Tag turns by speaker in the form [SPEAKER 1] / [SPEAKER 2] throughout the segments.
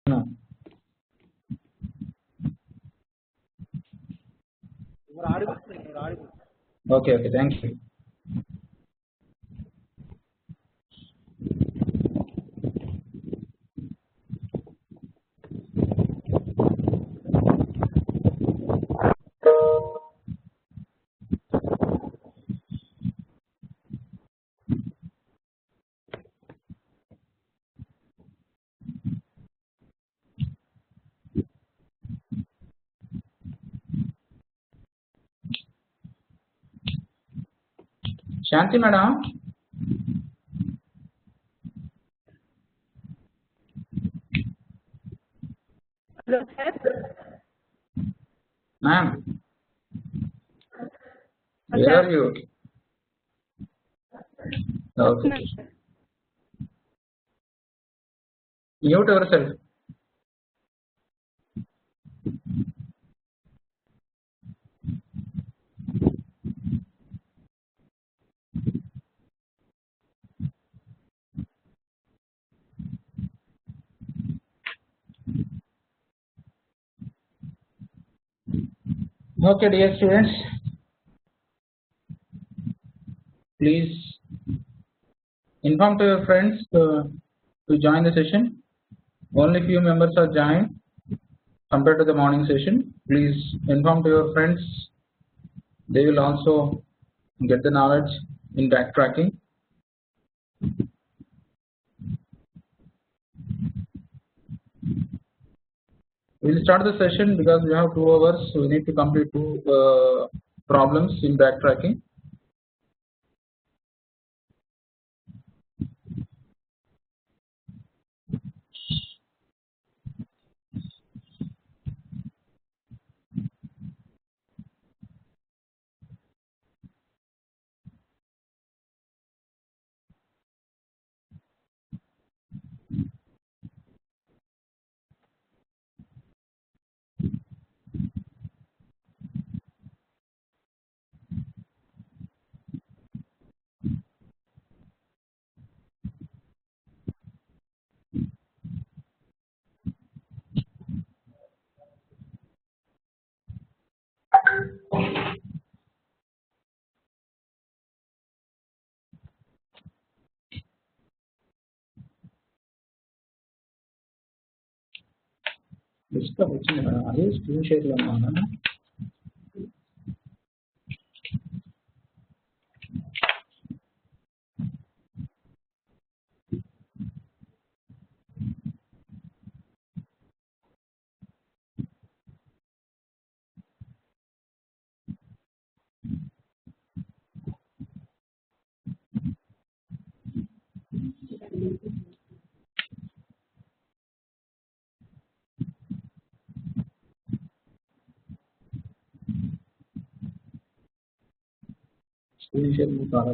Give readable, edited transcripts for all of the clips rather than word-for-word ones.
[SPEAKER 1] No. Okay, thank you. Shanti madam.
[SPEAKER 2] Hello, sir.
[SPEAKER 1] Ma'am. Where are you? Okay. Mute yourself. Okay, dear students, please inform to your friends to join the session. Only few members are joined compared to the morning session. Please inform to your friends. They will also get the knowledge in backtracking. We will start the session because we have 2 hours. So we need to complete 2 problems in backtracking. Screen share. Screen share.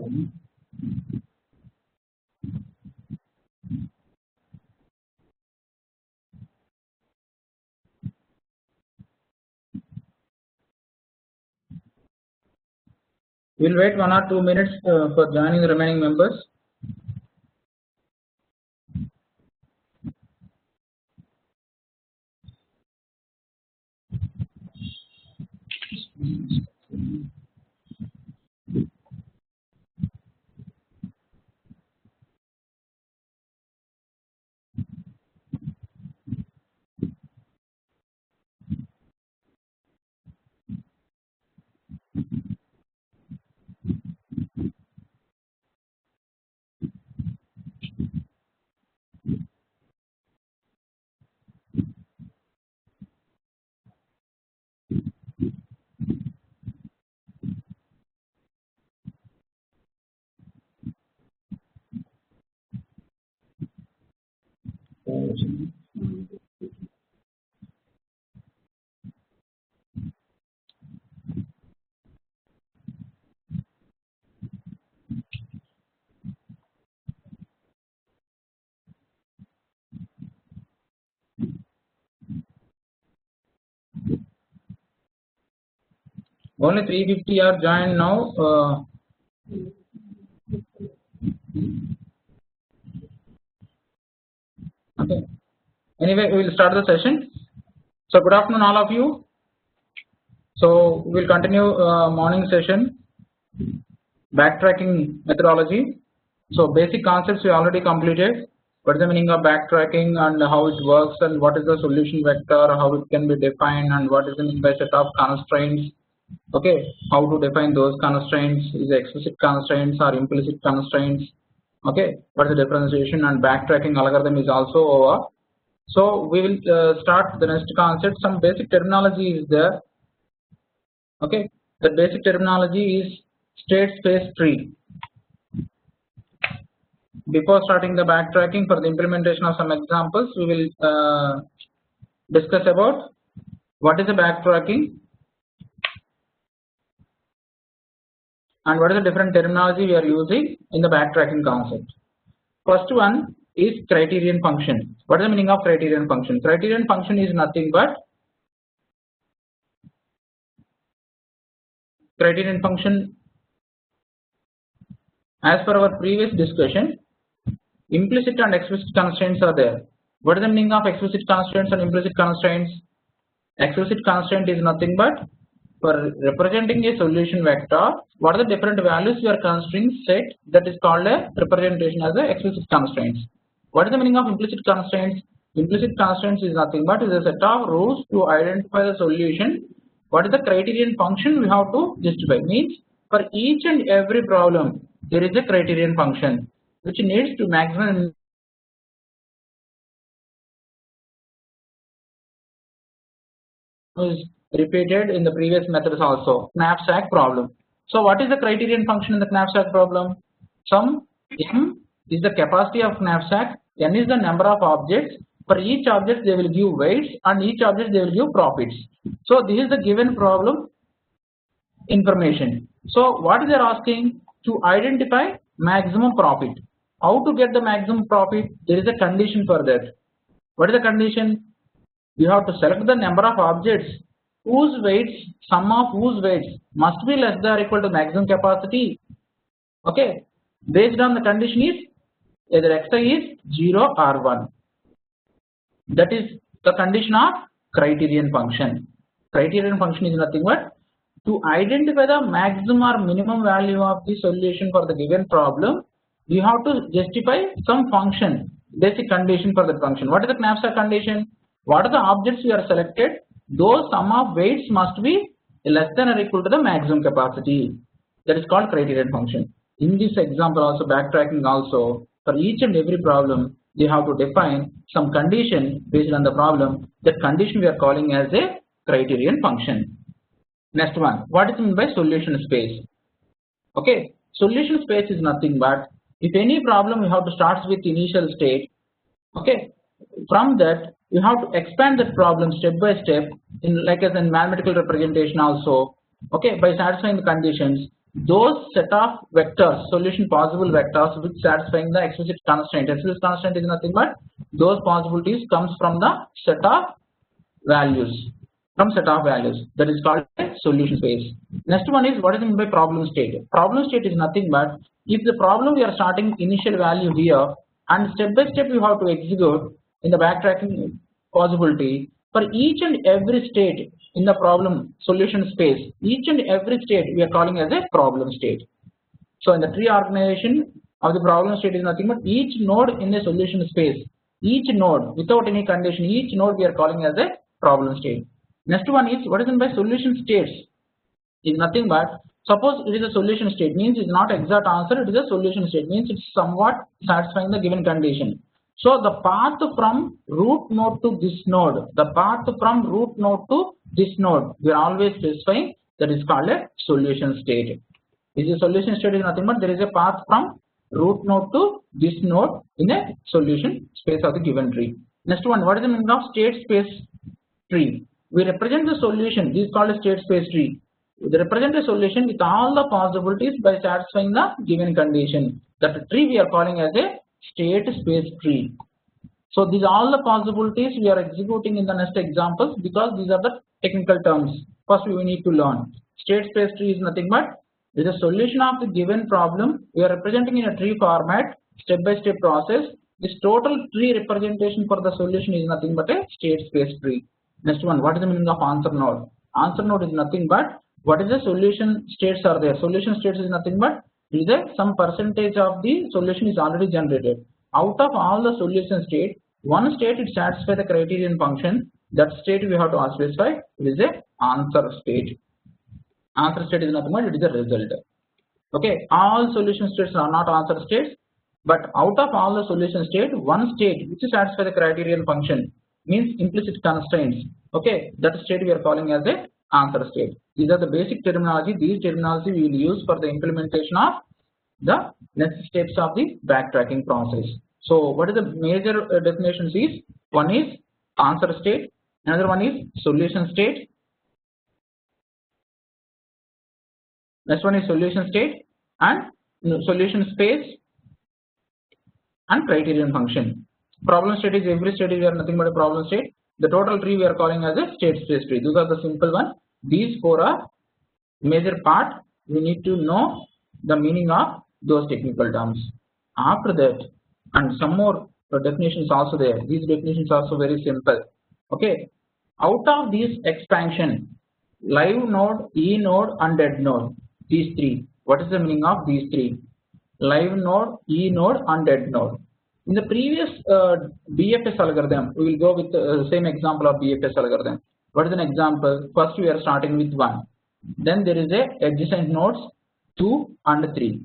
[SPEAKER 1] We'll wait 1 or 2 minutes for joining the remaining members. Only 350 are joined now. Okay. Anyway, we will start the session. So good afternoon all of you. So we will continue morning session, backtracking methodology. So basic concepts we already completed. What is the meaning of backtracking and how it works, and what is the solution vector, how it can be defined, and what is the mean by set of constraints. Okay, how to define those constraints, is it explicit constraints or implicit constraints. Okay, what is the differentiation, and backtracking algorithm is also over. So we will start the next concept. Some basic terminology is there. Okay, the basic terminology is state space tree. Before starting the backtracking, for the implementation of some examples, we will discuss about what is the backtracking and what is the different terminology we are using in the backtracking concept. First one is criterion function. What is the meaning of criterion function? Criterion function is nothing but criterion function, as per our previous discussion, implicit and explicit constraints are there. What is the meaning of explicit constraints and implicit constraints? Explicit constraint is nothing but for representing a solution vector, what are the different values we are considering set, that is called a representation as a explicit constraints. What is the meaning of implicit constraints? Implicit constraints is nothing but is a set of rules to identify the solution. What is the criterion function we have to justify? Means for each and every problem there is a criterion function which needs to maximum is repeated in the previous methods also. Knapsack problem. So what is the criterion function in the knapsack problem? Some m is the capacity of knapsack, n is the number of objects. For each object they will give weights, and each object they will give profits. So this is the given problem information. So what they are asking? To identify maximum profit. How to get the maximum profit? There is a condition for that. What is the condition? You have to select the number of objects whose weights, sum of whose weights must be less than or equal to maximum capacity. Okay, based on the condition is either xi is 0 or 1. That is the condition of criterion function. Criterion function is nothing but to identify the maximum or minimum value of the solution for the given problem. You have to justify some function, basic condition for that function. What is the knapsack condition? What are the objects we are selected? Those sum of weights must be less than or equal to the maximum capacity. That is called criterion function. In this example also, backtracking also, for each and every problem they have to define some condition based on the problem. That condition we are calling as a criterion function. Next one, what is meant by solution space? Okay, solution space is nothing but if any problem you have to start with initial state. Okay, from that you have to expand that problem step by step in like as in mathematical representation also. Okay, by satisfying the conditions, those set of vectors, solution possible vectors which satisfying the explicit constraint. Explicit constraint is nothing but those possibilities comes from the set of values. That is called a solution space. Next one is what is meant by problem state. Problem state is nothing but if the problem we are starting initial value here and step by step you have to execute in the backtracking possibility for each and every state in the problem solution space. Each and every state we are calling as a problem state. So in the tree organization of the problem state is nothing but each node in the solution space. Each node without any condition, each node we are calling as a problem state. Next one is what is meant by solution states. Is nothing but suppose it is a solution state, means it is not exact answer, it is a solution state, means it is somewhat satisfying the given condition. So the path from root node to this node, we are always specifying, that is called a solution state. This is a solution state is nothing but there is a path from root node to this node in a solution space of the given tree. Next one, what is the meaning of state space tree? We represent the solution, this is called a state space tree. We represent a solution with all the possibilities by satisfying the given condition. That tree we are calling as a state space tree. So these are all the possibilities we are executing in the next examples because these are the technical terms. First we need to learn. State space tree is nothing but is a solution of the given problem we are representing in a tree format, step by step process This total tree representation for the solution is nothing but a state space tree. Next one, what is the meaning of answer node? Answer node is nothing but what is the solution states are there. Solution states is nothing but is there some percentage of the solution is already generated. Out of all the solution state, one state it satisfies the criterion function. That state we have to specify. It is a answer state. Answer state is nothing but it is a result. Okay, all solution states are not answer states, but out of all the solution state, one state which satisfies the criterion function means implicit constraints. Okay, that state we are calling as a answer state. These are the basic terminology. These terminology we will use for the implementation of the next steps of the backtracking process. So, what is the major definitions is? One is answer state, another one is solution state. Next one is solution state and solution space and criterion function. Problem state is every state is nothing but a problem state. The total tree we are calling as a state space tree. Those are the simple one. These four are major part. We need to know the meaning of those technical terms. After that, and some more definitions also there. These definitions are also very simple. Okay. Out of these expansion, live node, E node, and dead node. These three. What is the meaning of these three? Live node, E node, and dead node. In the previous BFS algorithm, we will go with the same example of BFS algorithm. What is an example? First, we are starting with 1. Then there is a adjacent nodes 2 and 3.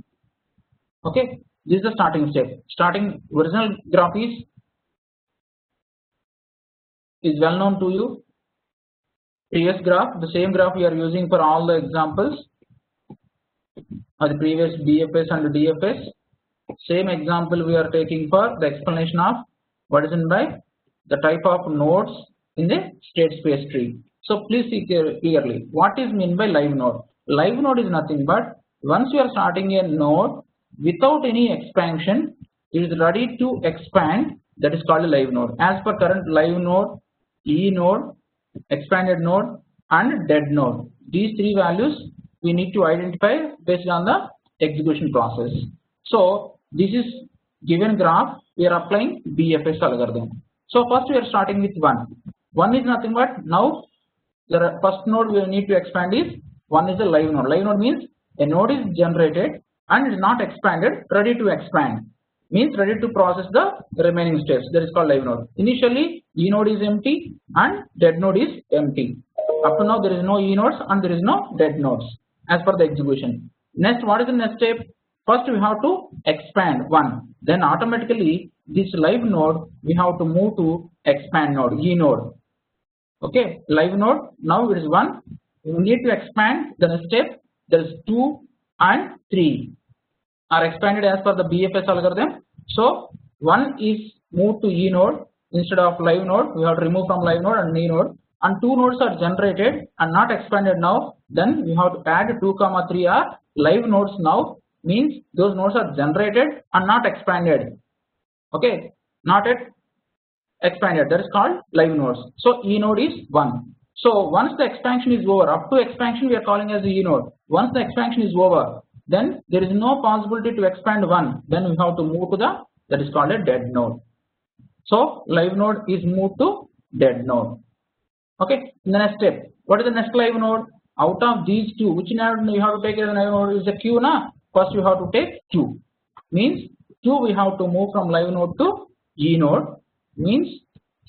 [SPEAKER 1] Okay, this is the starting step. Starting original graph is well known to you. Previous graph, the same graph we are using for all the examples. The previous BFS and DFS, same example we are taking for the explanation of what is meant by the type of nodes in the state space tree. So please see clearly what is meant by live node. Live node is nothing but once you are starting a node without any expansion, it is ready to expand. That is called a live node. As per current live node, E node, expanded node, and dead node. These three values we need to identify based on the execution process. So this is given graph, we are applying BFS algorithm. So first we are starting with 1. 1 is nothing but now the first node we need to expand is 1 is a live node. Live node means a node is generated and it is not expanded, ready to expand. Means ready to process the remaining steps. That is called live node. Initially E node is empty and dead node is empty. Up to now there is no E nodes and there is no dead nodes as per the execution. Next, what is the next step? First we have to expand 1. Then automatically this live node we have to move to expand node, E node. Okay, live node now it is 1. We need to expand the next step. There is 2 and 3 are expanded as per the BFS algorithm. So 1 is moved to E node instead of live node. We have to remove from live node and E node. And 2 nodes are generated and not expanded now. Then we have to add 2, 3 are live nodes now. Means those nodes are generated and not expanded. Okay, not yet expanded. That is called live nodes. So E node is 1. So once the expansion is over, up to expansion we are calling as the E node. Once the expansion is over, then there is no possibility to expand 1. Then we have to move to the, that is called a dead node. So live node is moved to dead node. Okay, in the next step, what is the next live node? Out of these two, which node you have to take as a live node is a Q na? First you have to take Q. Means Q we have to move from live node to E node. Means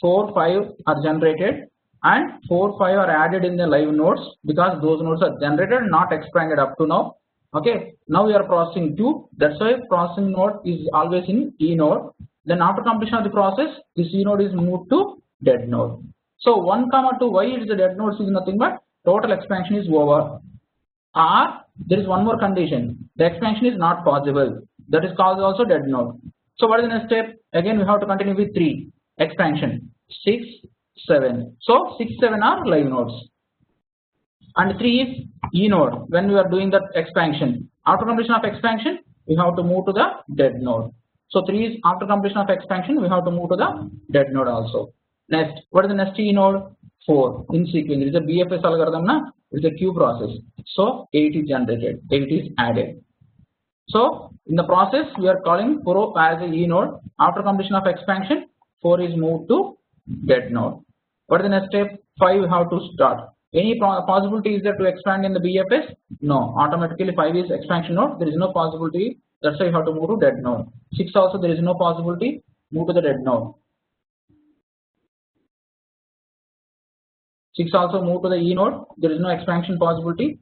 [SPEAKER 1] 4, 5 are generated and 4, 5 are added in the live nodes because those nodes are generated not expanded up to now. Okay, now we are processing 2. That's why processing node is always in E node. Then after completion of the process, this E node is moved to dead node. So 1, 2, why it is the dead nodes is nothing but total expansion is over. Or there is one more condition. The expansion is not possible. That is called also dead node. So what is the next step? Again we have to continue with 3 expansion 6, 7. So 6, 7 are live nodes. And 3 is E node when we are doing that expansion. After completion of expansion, we have to move to the dead node. So 3 is after completion of expansion, we have to move to the dead node also. Next, what is the next E node? 4 in sequence. It is a BFS algorithm, na? It is a queue process. So 8 is generated, 8 is added. So in the process we are calling 4 as a E node. After completion of expansion, 4 is moved to dead node. What is the next step? 5 we have to start. Any possibility is there to expand in the BFS? No. Automatically 5 is expansion node. There is no possibility. That's why you have to move to dead node. 6 also there is no possibility. Move to the dead node. 6 also move to the E node. There is no expansion possibility.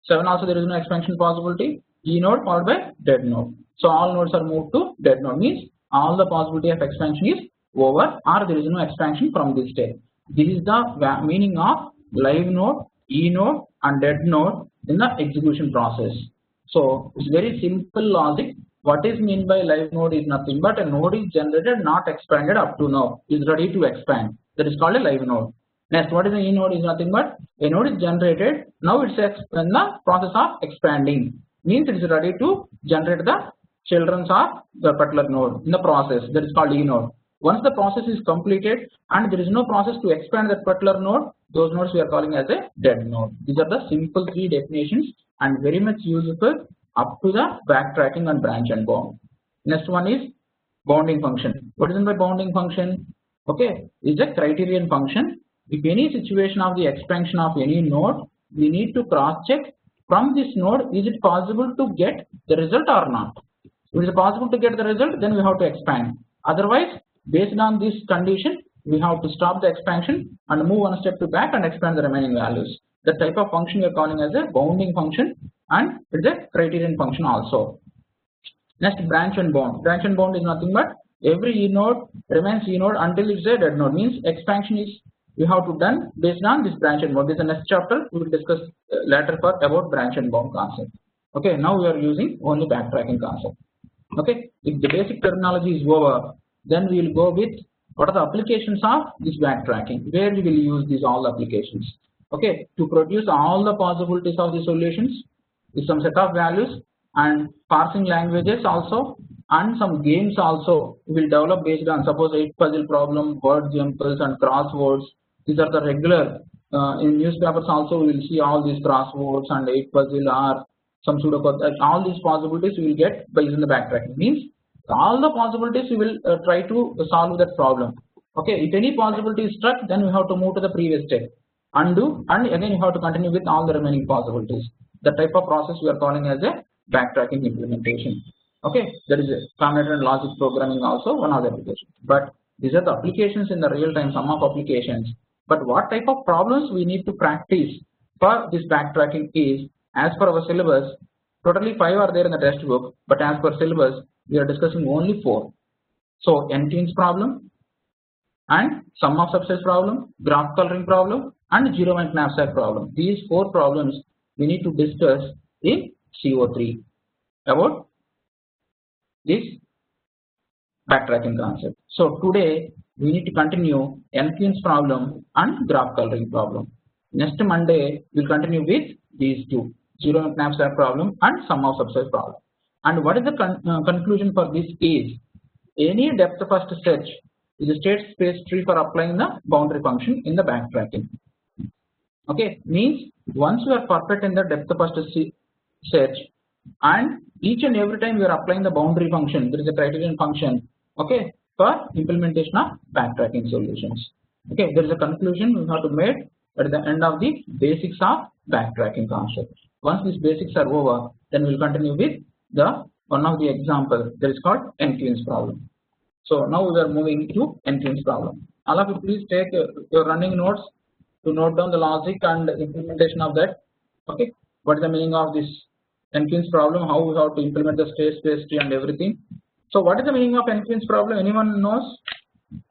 [SPEAKER 1] 7 also there is no expansion possibility. E node followed by dead node. So all nodes are moved to dead node, means all the possibility of expansion is over, or there is no expansion from this state. This is the meaning of live node, E node and dead node in the execution process. So it's very simple logic. What is meant by live node is nothing but a node is generated, not expanded up to now, is ready to expand. That is called a live node. Next, what is an E node is nothing but a node is generated, now it's in the process of expanding, means it is ready to generate the children of the particular node in the process, that is called E node. Once the process is completed and there is no process to expand that particular node, those nodes we are calling as a dead node. These are the simple 3 definitions and very much useful up to the backtracking and branch and bound. Next one is bounding function. What is meant by bounding function? Okay, is a criterion function. If any situation of the expansion of any node, we need to cross check from this node, is it possible to get the result or not? If it is possible to get the result, then we have to expand. Otherwise, based on this condition, we have to stop the expansion and move one step to back and expand the remaining values. The type of function we are calling as a bounding function, and it is a criterion function also. Next, branch and bound. Branch and bound is nothing but every E node remains E node until it's a dead node, means expansion is we have to done based on this branch and bound. This is the next chapter. We will discuss later for about branch and bound concept. Okay, now we are using only backtracking concept. Okay, if the basic terminology is over, then we will go with what are the applications of this backtracking, where we will use these all applications. Okay, to produce all the possibilities of the solutions with some set of values and parsing languages also, and some games also we will develop based on, suppose 8 puzzle problem, word jumbles and crosswords. These are the regular in newspapers also we will see all these crosswords and 8 puzzle or some pseudocode. All these possibilities we will get by using the backtracking, means all the possibilities we will try to solve that problem. Okay, if any possibility is struck, then we have to move to the previous step, undo, and again you have to continue with all the remaining possibilities. The type of process we are calling as a backtracking implementation. Okay, there is a combinatorial and logic programming also one of the applications, but these are the applications in the real time, some of applications. But what type of problems we need to practice for this backtracking is, as per our syllabus, totally 5 are there in the textbook, but as per syllabus we are discussing only 4. So 8queens problem and sum of subsets problem, graph coloring problem and zero and knapsack problem. These 4 problems we need to discuss in CO3 about this backtracking concept. So today we need to continue 8queens problem and graph coloring problem. Next Monday we will continue with these 2, zero and knapsack problem and sum of subsets problem. And what is the conclusion for this is, any depth first search is a state space tree for applying the boundary function in the backtracking. Okay, means once we are perfect in the depth first search, and each and every time we are applying the boundary function, there is a criterion function, okay, for implementation of backtracking solutions. Okay, there is a conclusion we have to make at the end of the basics of backtracking concept. Once these basics are over, then we will continue with the one of the example that is called 8queens problem. So now we are moving to 8queens problem. All of you please take your running notes to note down the logic and implementation of that. Okay, what is the meaning of this 8queens problem, how we have to implement the state space tree and everything. So what is the meaning of 8queens problem? Anyone knows?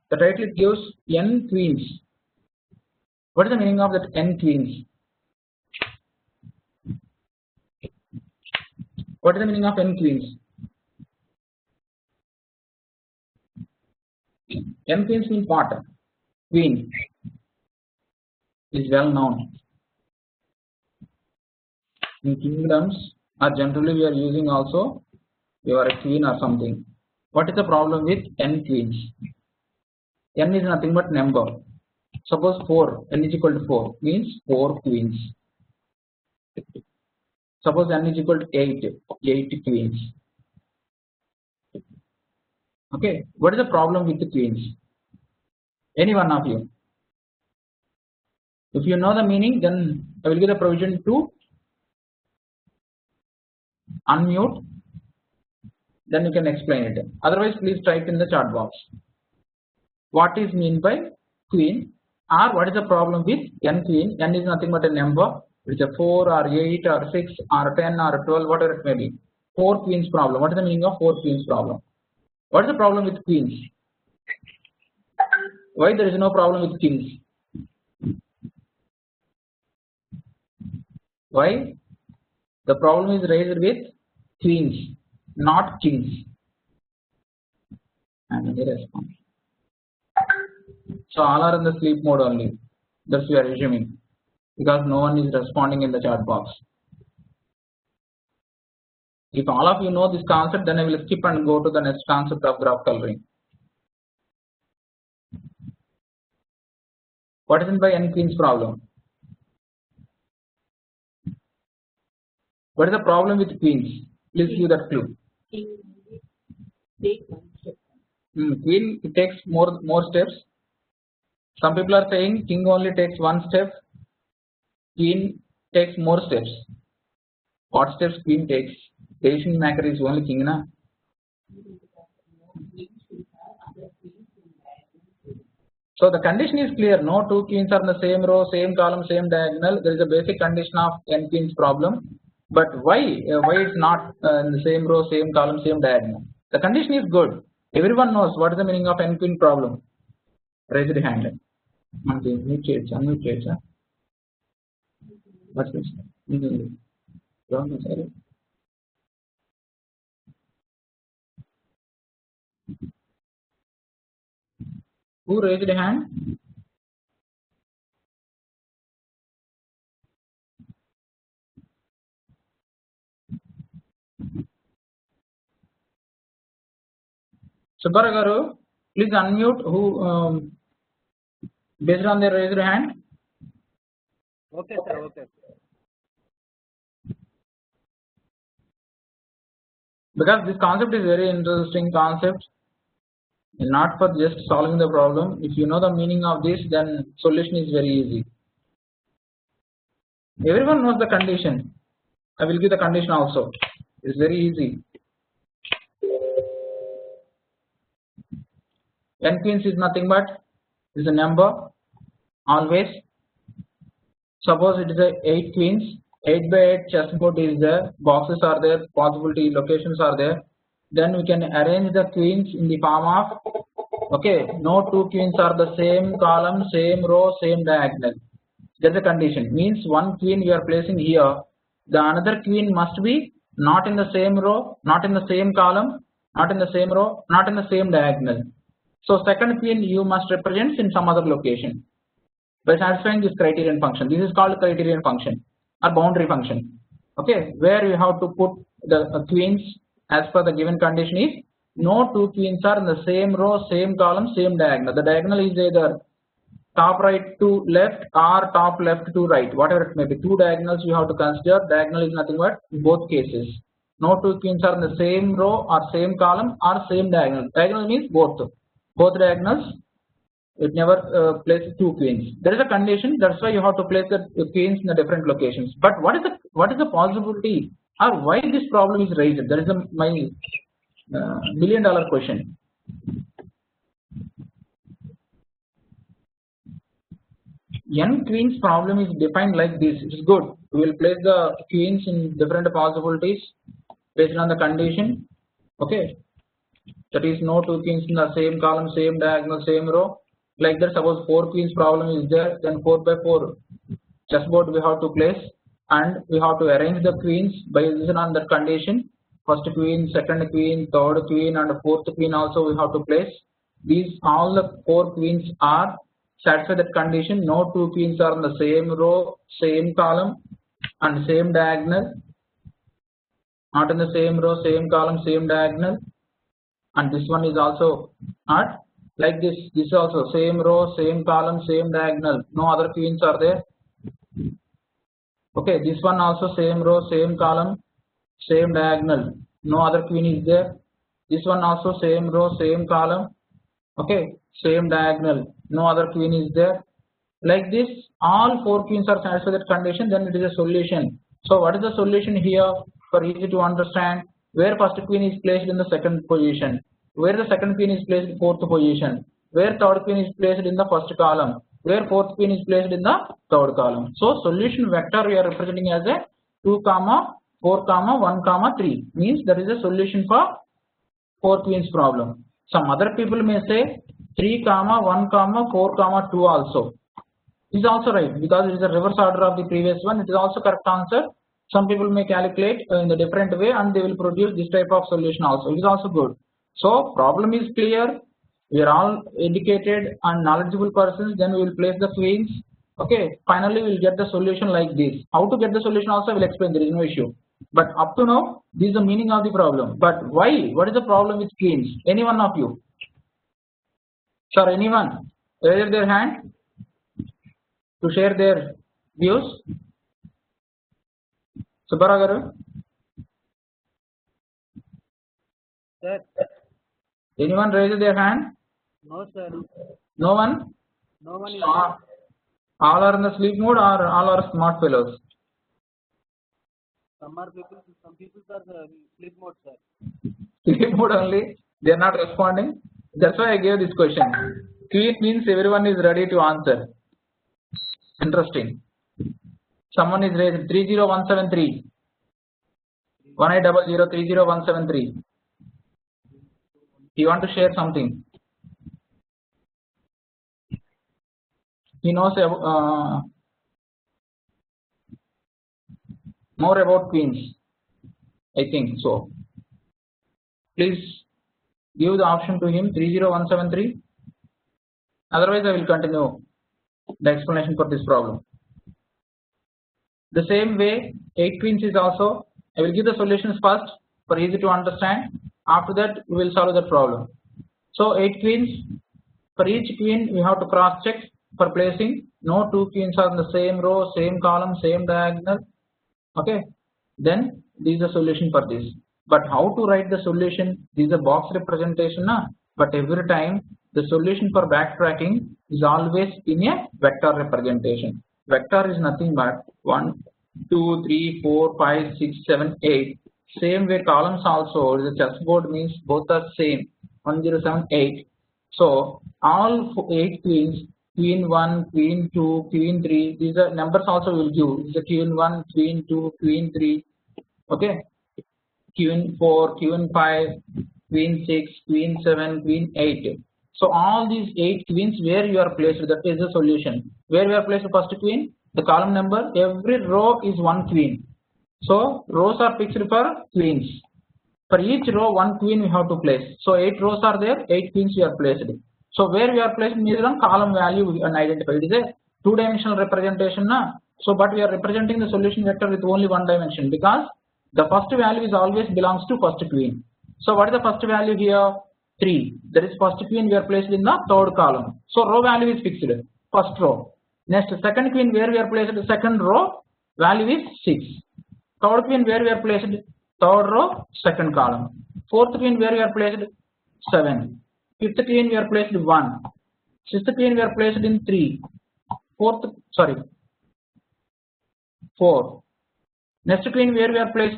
[SPEAKER 1] The title it gives 8queens. What is the meaning of that 8queens? What is the meaning of 8queens? 8queens means what? Queen is well known. In kingdoms or generally we are using also, you are a queen or something. What is the problem with 8queens? N is nothing but number. Suppose 4, n is equal to 4 means 4 queens. Suppose n is equal to 8 queens. Okay, what is the problem with the queens? Any one of you? If you know the meaning, then I will give the provision to unmute, then you can explain it. Otherwise, please type in the chat box. What is mean by queen, or what is the problem with n queen? N is nothing but a number. It's a 4 or 8 or 6 or 10 or 12, whatever it may be. 4 queens problem. What is the meaning of 4 queens problem? What is the problem with queens? Why there is no problem with kings? Why? The problem is raised with queens, not kings. And the response. So all are in the sleep mode only. That's we are assuming, because no one is responding in the chat box. If all of you know this concept, then I will skip and go to the next concept of graph coloring. What is meant by n queens problem? What is the problem with queens? Please give that clue. Queen, it takes more steps. Some people are saying king only takes one step. Queen takes more steps. What steps queen takes? Decision maker is only king, na? So the condition is clear. No two queens are in the same row, same column, same diagonal. There is a basic condition of n queens problem. But why it's not in the same row, same column, same diagonal? The condition is good. Everyone knows what is the meaning of n queen problem. Raise your hand. Unmute. What's this? Who raised a hand? Subbaragaru, please unmute. Who based on their raised hand?
[SPEAKER 2] Okay, sir. Okay.
[SPEAKER 1] Because this concept is very interesting concept, not for just solving the problem. If you know the meaning of this, then solution is very easy. Everyone knows the condition. I will give the condition also. It's very easy. N queens is nothing but is a number always. Suppose it is a 8 queens. 8 by 8 chessboard is there. Boxes are there. Possibility locations are there. Then we can arrange the queens in the form of, okay, no two queens are the same column, same row, same diagonal. That's the condition. Means one queen we are placing here. The another queen must be not in the same row, not in the same column, not in the same row, not in the same diagonal. So second queen you must represent in some other location by satisfying this criterion function. This is called criterion function or boundary function. Okay, where you have to put the queens as per the given condition is no two queens are in the same row, same column, same diagonal. The diagonal is either top right to left or top left to right, whatever it may be. Two diagonals you have to consider. Diagonal is nothing but in both cases. No two queens are in the same row or same column or same diagonal. Diagonal means both diagonals. It never places two queens. There is a condition. That's why you have to place the queens in the different locations. But what is the possibility or why this problem is raised? That is my $1 million question. N queens problem is defined like this. It is good. We will place the queens in different possibilities based on the condition. Okay, that is no two queens in the same column, same diagonal, same row. Like that, suppose 4 queens problem is there, then 4 by 4 chessboard we have to place, and we have to arrange the queens based on that condition. First queen, second queen, third queen, and fourth queen also we have to place. These all the 4 queens are satisfy that condition. No two queens are in the same row, same column, and same diagonal. Not in the same row, same column, same diagonal. And this one is also not like this. This is also same row, same column, same diagonal. No other queens are there. Okay, this one also same row, same column, same diagonal. No other queen is there. This one also same row, same column. Okay, same diagonal. No other queen is there. Like this, all 4 queens are satisfied that condition. Then it is a solution. So what is the solution here? For easy to understand, where first queen is placed in the second position, where the second queen is placed in fourth position, where third queen is placed in the first column, where fourth queen is placed in the third column. So solution vector we are representing as a 2 comma 4 comma 1 comma 3 means there is a solution for 4 queens problem. Some other people may say 3 comma 1 comma 4 comma 2 also. This is also right because it is a reverse order of the previous one. It is also correct answer. Some people may calculate in a different way and they will produce this type of solution also. It is also good. So problem is clear. We are all educated and knowledgeable persons. Then we will place the queens. Okay. Finally, we will get the solution like this. How to get the solution also I will explain. There is no issue. But up to now, this is the meaning of the problem. But why? What is the problem with queens? Any one of you? Sir, anyone? Raise their hand to share their views. Subbarao garu.
[SPEAKER 2] Sir.
[SPEAKER 1] Anyone raise their hand?
[SPEAKER 2] No, sir.
[SPEAKER 1] No one?
[SPEAKER 2] No one is
[SPEAKER 1] All are in the sleep mode or all are smart fellows?
[SPEAKER 2] some people are sleep mode, sir.
[SPEAKER 1] Sleep mode only. They are not responding. That's why I gave this question. Queen means everyone is ready to answer. Interesting. Someone is raised 30173. 1800 30173. You want to share something? He knows more about queens. I think so. Please give the option to him 30173. Otherwise, I will continue the explanation for this problem. The same way, 8 queens is also. I will give the solutions first for easy to understand. After that, we will solve the problem. So 8 queens. For each queen, we have to cross check for placing. No 2 queens are in the same row, same column, same diagonal. Okay. Then this is the solution for this. But how to write the solution? This is a box representation. But every time the solution for backtracking is always in a vector representation. Vector is nothing but 1, 2, 3, 4, 5, 6, 7, 8. Same way columns also. The chessboard means both are same. 1, 0, 7, 8. So all 8 queens, queen 1, queen 2, queen 3. These are numbers also will give. This is queen 1, queen 2, queen 3. Okay. Queen 4, queen 5, queen 6, queen 7, queen 8. So all these 8 queens where you are placed, that is the solution. Where we are placed the first queen, the column number, every row is 1 queen. So rows are fixed for queens. For each row 1 queen we have to place. So 8 rows are there, 8 queens we are placed. So where we are placed is on column value and identified. It is a 2-dimensional representation. So but we are representing the solution vector with only 1 dimension because the first value is always belongs to first queen. So what is the first value here? 3. That is first queen we are placed in the third column. So row value is fixed. First row. Next second queen where we are placed in the second row value is 6. Third queen where we are placed third row second column. Fourth queen where we are placed 7. Fifth queen we are placed 1. Sixth queen we are placed in 3. 4. Next queen where we are placed,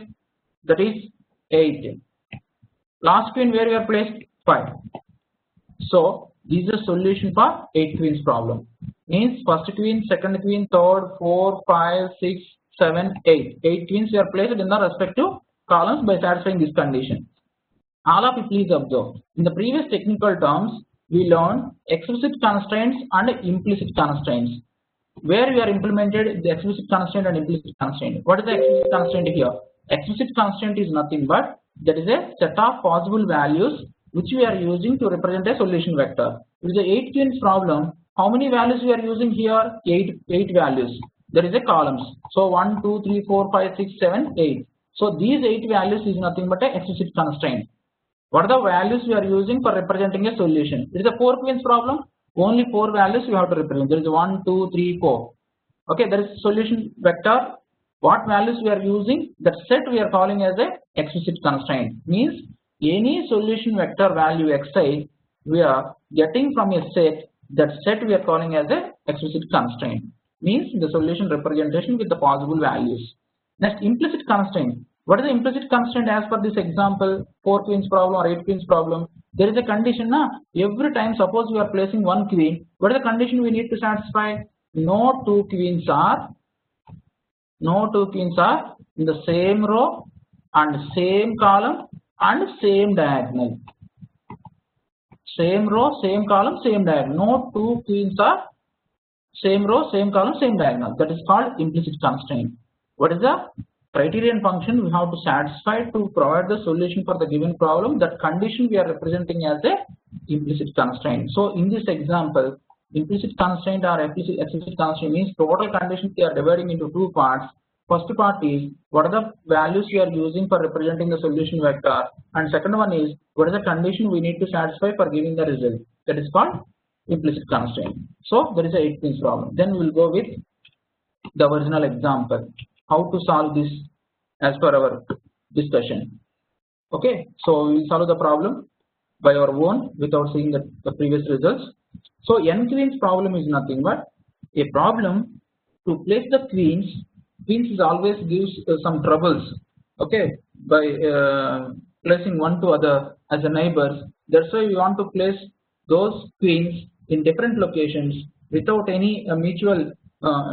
[SPEAKER 1] that is 8. Last queen where we are placed 5. So this is a solution for 8 queens problem. Means first queen, second queen, third, 4, 5, 6, 7, 8. 8 queens we are placed in the respective columns by satisfying this condition. All of you please observe. In the previous technical terms, we learned explicit constraints and implicit constraints. Where we are implemented the explicit constraint and implicit constraint. What is the explicit constraint here? Explicit constraint is nothing but that is a set of possible values which we are using to represent a solution vector. With the 8 queens problem, how many values we are using here? 8 values. There is a columns. So 1, 2, 3, 4, 5, 6, 7, 8. So these 8 values is nothing but a explicit constraint. What are the values we are using for representing a solution? It is a 4 queens problem. Only 4 values you have to represent. There is 1, 2, 3, 4. Okay, there is solution vector What values we are using? That set we are calling as a explicit constraint. Means any solution vector value xi we are getting from a set. That set we are calling as a explicit constraint. Means the solution representation with the possible values. Next, implicit constraint. What is the implicit constraint as per this example? 4 queens problem or 8 queens problem. There is a condition na? Every time suppose we are placing one queen, what is the condition we need to satisfy? No two queens are in the same row and same column and same diagonal. Same row, same column, same diagonal. No two queens are same row, same column, same diagonal. That is called implicit constraint. What is the criterion function we have to satisfy to provide the solution for the given problem? That condition we are representing as a implicit constraint. So in this example, implicit constraint or explicit constraint means total conditions we are dividing into two parts. First part is what are the values we are using for representing the solution vector, and second one is what is the condition we need to satisfy for giving the result. That is called implicit constraint. So there is a 8 queens problem. Then we will go with the original example. How to solve this as per our discussion. Okay, so we will solve the problem by our own without seeing the previous results. So n queens problem is nothing but a problem to place the queens. Queens is always gives some troubles. Okay, by placing one to other as a neighbors. That's why we want to place those queens in different locations without any mutual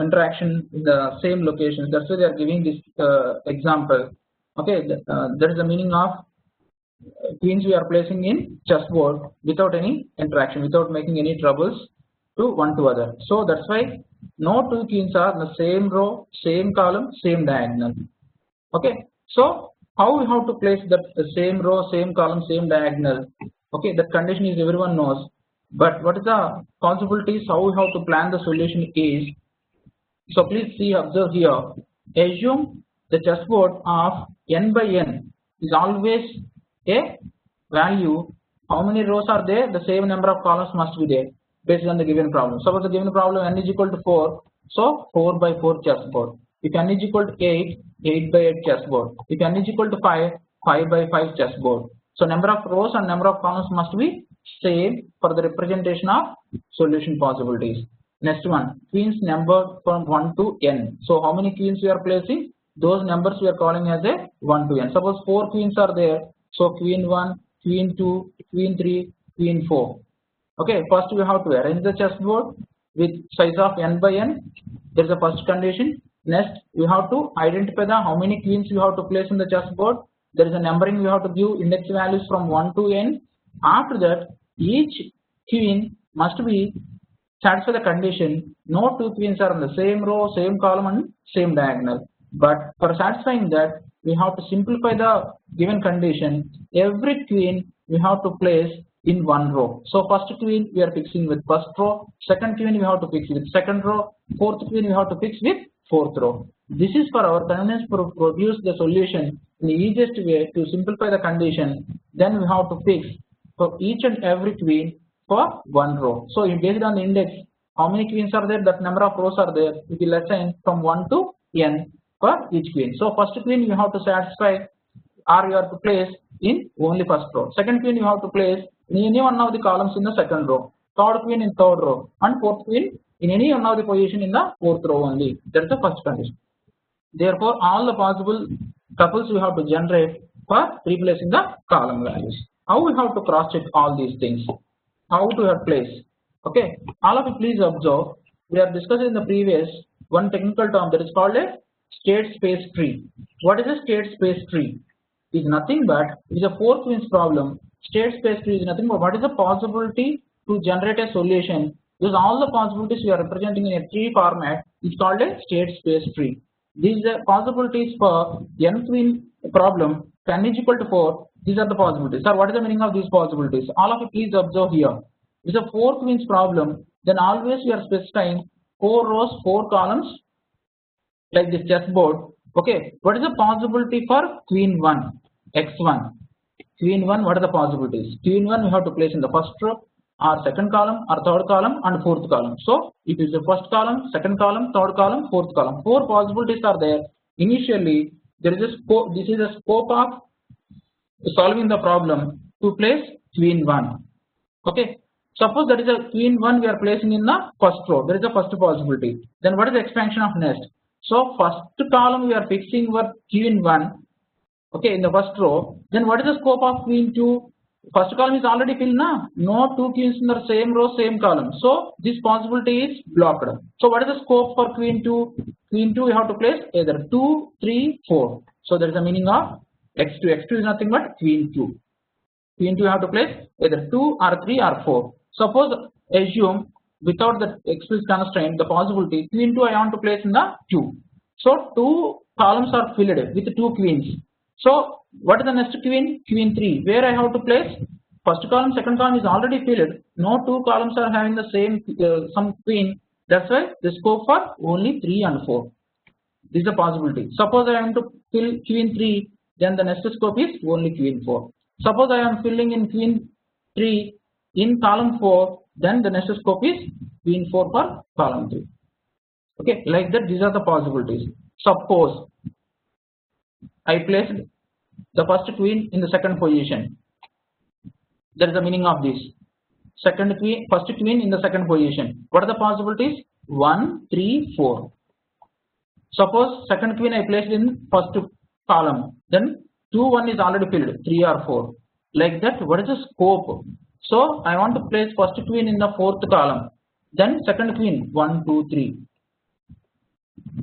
[SPEAKER 1] interaction in the same locations. That's why they are giving this example. Okay, that is the meaning of queens we are placing in chessboard without any interaction, without making any troubles to one to other. So that's why no two queens are in the same row, same column, same diagonal. Okay, so how we have to place that same row, same column, same diagonal? Okay, that condition is everyone knows. But what is the possibilities? How we have to plan the solution is. So please see, observe here. Assume the chessboard of n by n is always a value. How many rows are there? The same number of columns must be there based on the given problem. Suppose the given problem n is equal to 4, so 4 by 4 chessboard. If n is equal to 8, 8 by 8 chessboard. If n is equal to 5, 5 by 5 chessboard. So number of rows and number of columns must be same for the representation of solution possibilities. Next one, queens number from 1 to n. So how many queens we are placing? Those numbers we are calling as a 1 to n. Suppose 4 queens are there. So queen 1, queen 2, queen 3, queen 4. Okay, first we have to arrange the chessboard with size of n by n. There is the first condition. Next, we have to identify the how many queens you have to place in the chessboard. There is a numbering we have to give index values from 1 to n. After that, each queen must be satisfy the condition. No two queens are in the same row, same column, and same diagonal. But for satisfying that, we have to simplify the given condition. Every queen we have to place in one row. So first queen we are fixing with first row, second queen we have to fix with second row, fourth queen we have to fix with fourth row. This is for our convenience to produce the solution in the easiest way to simplify the condition. Then we have to fix for each and every queen for one row. So based on the index, how many queens are there, that number of rows are there, we will assign from 1 to n for each queen. So first queen you have to satisfy or you have to place in only first row. Second queen you have to place in any one of the columns in the second row. Third queen in third row, and fourth queen in any one of the position in the fourth row only. That's the first condition. Therefore, all the possible tuples we have to generate for replacing the column values. How we have to cross check all these things? How to have place? Okay, all of you please observe. We are discussing in the previous one technical term that is called a state space tree. What is a state space tree? It is nothing but it is a 4 queens problem. State space tree is nothing but what is the possibility to generate a solution. Because all the possibilities we are representing in a tree format is called a state space tree. These are possibilities for n queen problem. N is equal to 4. These are the possibilities. Sir, what is the meaning of these possibilities? All of you please observe here. It's a 4 queens problem. Then always we are specifying 4 rows, 4 columns like this chessboard. Okay, what is the possibility for queen 1? X1. Queen 1, what are the possibilities? Queen 1 we have to place in the first row or second column or third column and fourth column. So it is the first column, second column, third column, fourth column. 4 possibilities are there. Initially, there is a scope. This is a scope of solving the problem to place queen 1. Okay. Suppose that is a queen 1 we are placing in the first row. There is a first possibility. Then what is the expansion of nest? So first column we are fixing for queen 1. Okay, in the first row. Then what is the scope of queen 2? First column is already filled now. No two queens in the same row, same column. So this possibility is blocked. So what is the scope for queen 2? Queen 2 we have to place either 2, 3, 4. So there is a meaning of x2. x2 is nothing but queen 2. Queen 2 you have to place either 2 or 3 or 4. Suppose assume without the explicit constraint the possibility queen 2 I want to place in the 2. So two columns are filled with two queens. So what is the next queen? Queen 3. Where I have to place? First column, second column is already filled. No two columns are having the same some queen. That's why the scope for only 3 and 4. This is a possibility. Suppose I am to fill queen 3, then the next scope is only queen 4. Suppose I am filling in queen 3 in column 4, then the next scope is queen 4 for column 3. Okay, like that. These are the possibilities. Suppose I placed the first queen in the second position. That is the meaning of this. Second queen, first queen in the second position. What are the possibilities? 1, 3, 4. Suppose second queen I placed in first column. Then 2, 1 is already filled. 3 or 4. Like that. What is the scope? So I want to place first queen in the fourth column. Then second queen 1, 2, 3.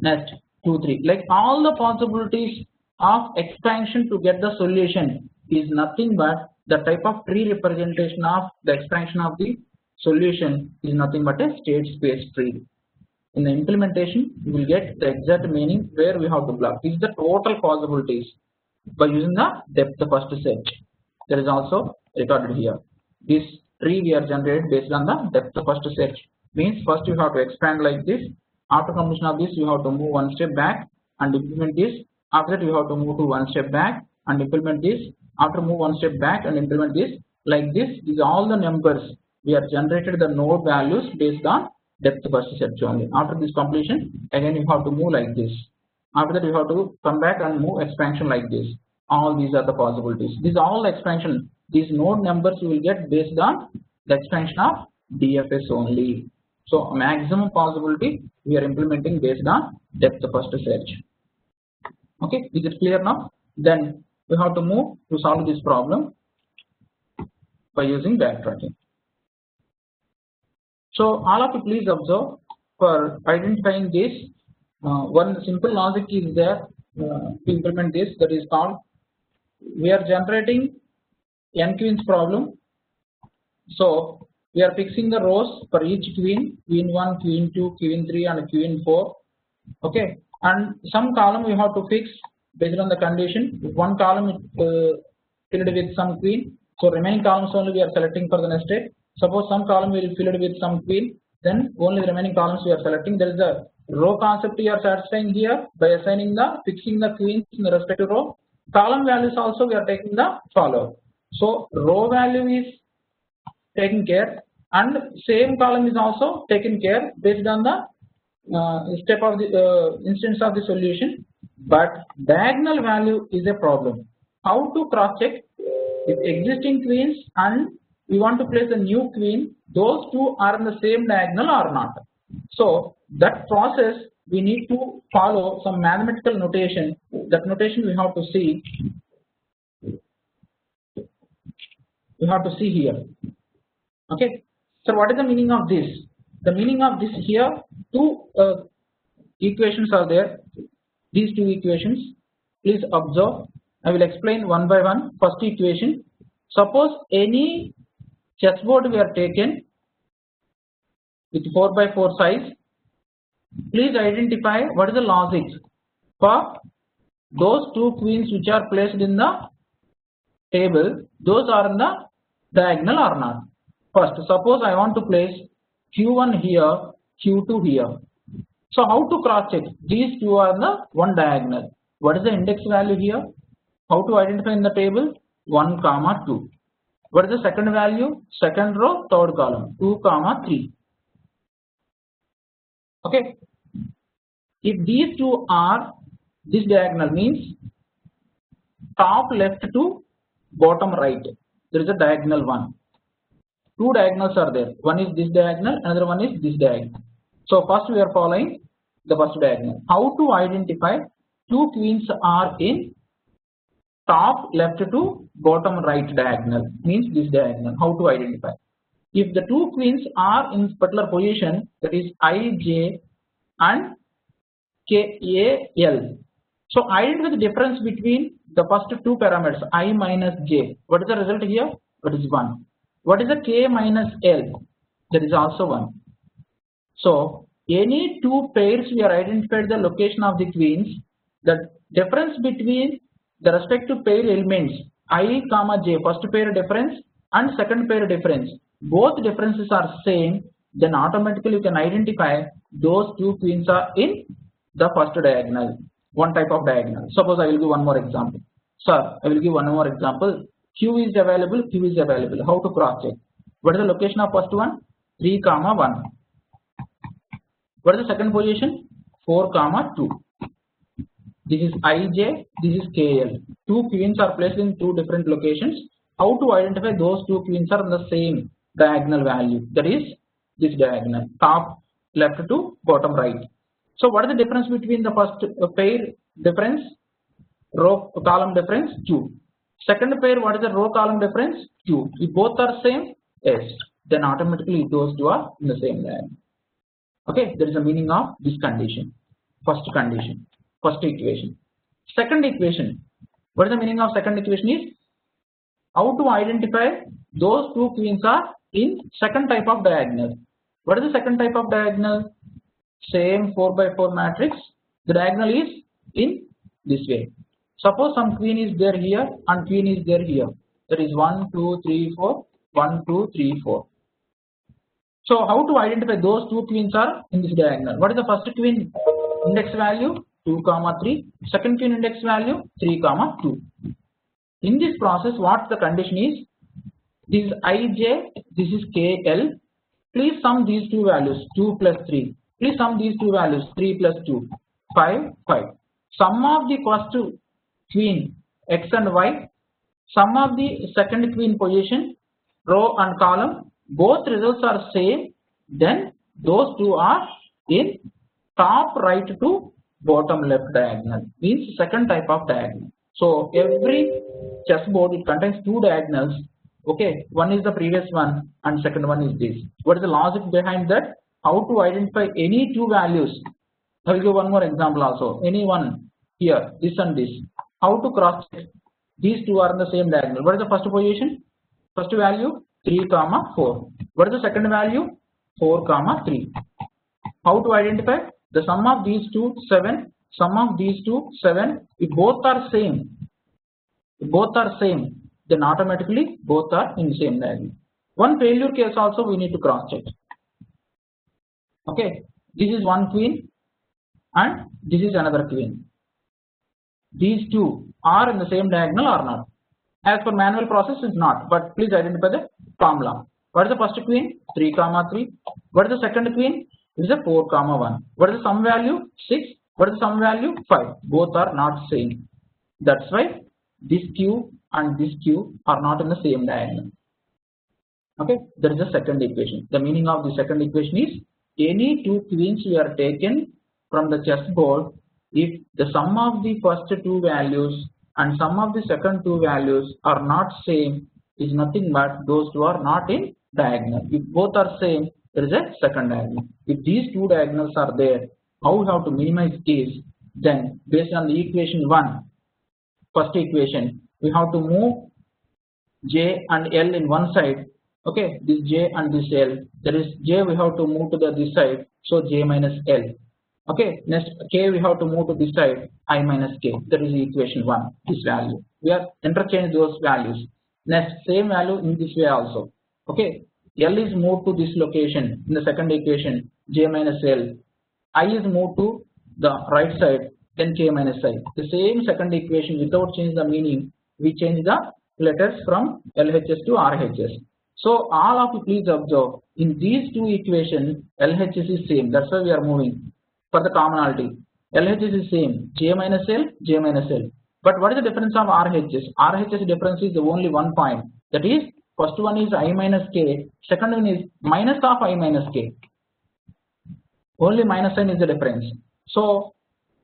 [SPEAKER 1] Next 2, 3. Like all the possibilities of expansion to get the solution is nothing but the type of tree representation of the expansion of the solution is nothing but a state space tree. In the implementation, you will get the exact meaning where we have to block. This is the total possibilities by using the depth first search. There is also recorded here. This tree we are generated based on the depth first search. Means first you have to expand like this. After completion of this, you have to move one step back and implement this. After that, you have to move to one step back and implement this. After move one step back and implement this. Like this is all the numbers we are generated the node values based on depth first search only. After this completion, again you have to move like this. After that, you have to come back and move expansion like this. All these are the possibilities. These are all expansion. These node numbers you will get based on the expansion of DFS only. So maximum possibility we are implementing based on depth first search. Okay, is it clear now? Then we have to move to solve this problem by using backtracking. So all of you please observe for identifying this. One simple logic is there to implement this, that is called we are generating n queens problem. So we are fixing the rows for each queen, queen 1, queen 2, queen 3 and queen 4. Okay, and some column we have to fix based on the condition. If one column is filled with some queen, so remaining columns only we are selecting for the next step. Suppose some column will fill it with some queen, then only the remaining columns we are selecting. There is a row concept we are satisfying here by assigning the fixing the queens in the respective row. Column values also we are taking the follow. So row value is taken care and same column is also taken care based on the step of the instance of the solution. But diagonal value is a problem. How to cross check if existing queens and we want to place a new queen, those two are in the same diagonal or not. So that process we need to follow some mathematical notation. That notation we have to see. We have to see here. Okay. So what is the meaning of this? The meaning of this here, two equations are there. These two equations. Please observe. I will explain one by one. First equation. Suppose any chessboard we are taken with 4 by 4 size. Please identify what is the logic for those two queens which are placed in the table. Those are in the diagonal or not. First, suppose I want to place Q1 here, Q2 here. So how to cross check? These two are the one diagonal. What is the index value here? How to identify in the table? 1, 2. What is the second value? Second row, third column, 2, 3. Okay. If these two are this diagonal means top left to bottom right. There is a diagonal one. Two diagonals are there. One is this diagonal, another one is this diagonal. So first we are following the first diagonal. How to identify two queens are in top left to bottom right diagonal means this diagonal. How to identify? If the two queens are in particular position, that is I, J and K, A, L. So identify the difference between the first two parameters I minus J. What is the result here? That is 1. What is the K minus L? That is also 1. So any two pairs we are identified the location of the queens. The difference between the respective pair elements I comma J, first pair difference and second pair difference, both differences are same, then automatically you can identify those two queens are in the first diagonal, one type of diagonal. Suppose I will give one more example. Sir, I will give one more example. Q is available, Q is available. How to cross check? What is the location of first one? 3 comma 1. What is the second position? 4 comma 2. This is IJ, this is KL. Two queens are placed in two different locations. How to identify those two queens are in the same diagonal value? That is this diagonal, top left to bottom right. So what is the difference between the first pair difference? Row column difference 2. Second pair, what is the row column difference? 2. If both are same, yes, then automatically those two are in the same diagonal. Okay, there is a meaning of this condition. First condition, first equation. Second equation, what is the meaning of second equation is how to identify those two queens are in second type of diagonal. What is the second type of diagonal? Same 4 by 4 matrix. The diagonal is in this way. Suppose some queen is there here and queen is there here. That is 1, 2, 3, 4, 1, 2, 3, 4. So how to identify those two queens are in this diagonal? What is the first queen index value? 2 comma 3. Second queen index value 3 comma 2. In this process, what the condition is? This is IJ, this is KL. Please sum these two values 2 plus 3. Please sum these two values 3 plus 2, 5, 5. Sum of the first queen X and Y, sum of the second queen position, row and column, both results are same, then those two are in top right to bottom left diagonal, means second type of diagonal. So every chessboard it contains two diagonals. Okay, one is the previous one and second one is this. What is the logic behind that? How to identify any two values? I will give one more example also. Any one here, this and this. How to cross check? These two are in the same diagonal. What is the first position? First value 3 comma 4. What is the second value? 4 comma 3. How to identify? The sum of these two 7. Sum of these two 7. If both are same, then automatically both are in the same diagonal. One failure case also we need to cross check. Okay, this is one queen and this is another queen. These two are in the same diagonal or not? As per manual process is not, but please identify the formula. What is the first queen? 3 comma 3. What is the second queen? It is a 4 comma 1. What is the sum value? 6. What is the sum value? 5. Both are not same. That's why this Q and this Q are not in the same diagonal. Okay, there is a second equation. The meaning of the second equation is any two queens we are taken from the chessboard, if the sum of the first two values and sum of the second two values are not same, is nothing but those two are not in diagonal. If both are same, there is a second diagonal. If these two diagonals are there, how we have to minimize this? Then based on the equation 1, first equation, we have to move J and L in one side. Okay, this J and this L, there is J we have to move to this side, so J minus L. Okay, next K we have to move to this side, I minus K. That is equation 1, this value. We have interchanged those values. Next, same value in this way also. Okay, L is moved to this location in the second equation, J minus L. I is moved to the right side, then K minus I. The same second equation, without change the meaning, we change the letters from LHS to RHS. So all of you please observe, in these two equations LHS is same, that's why we are moving for the commonality. LHS is same, J minus L, J minus L. But what is the difference of RHS? RHS difference is only one point. That is, first one is I minus K, second one is minus of I minus K. Only minus sign is the difference. So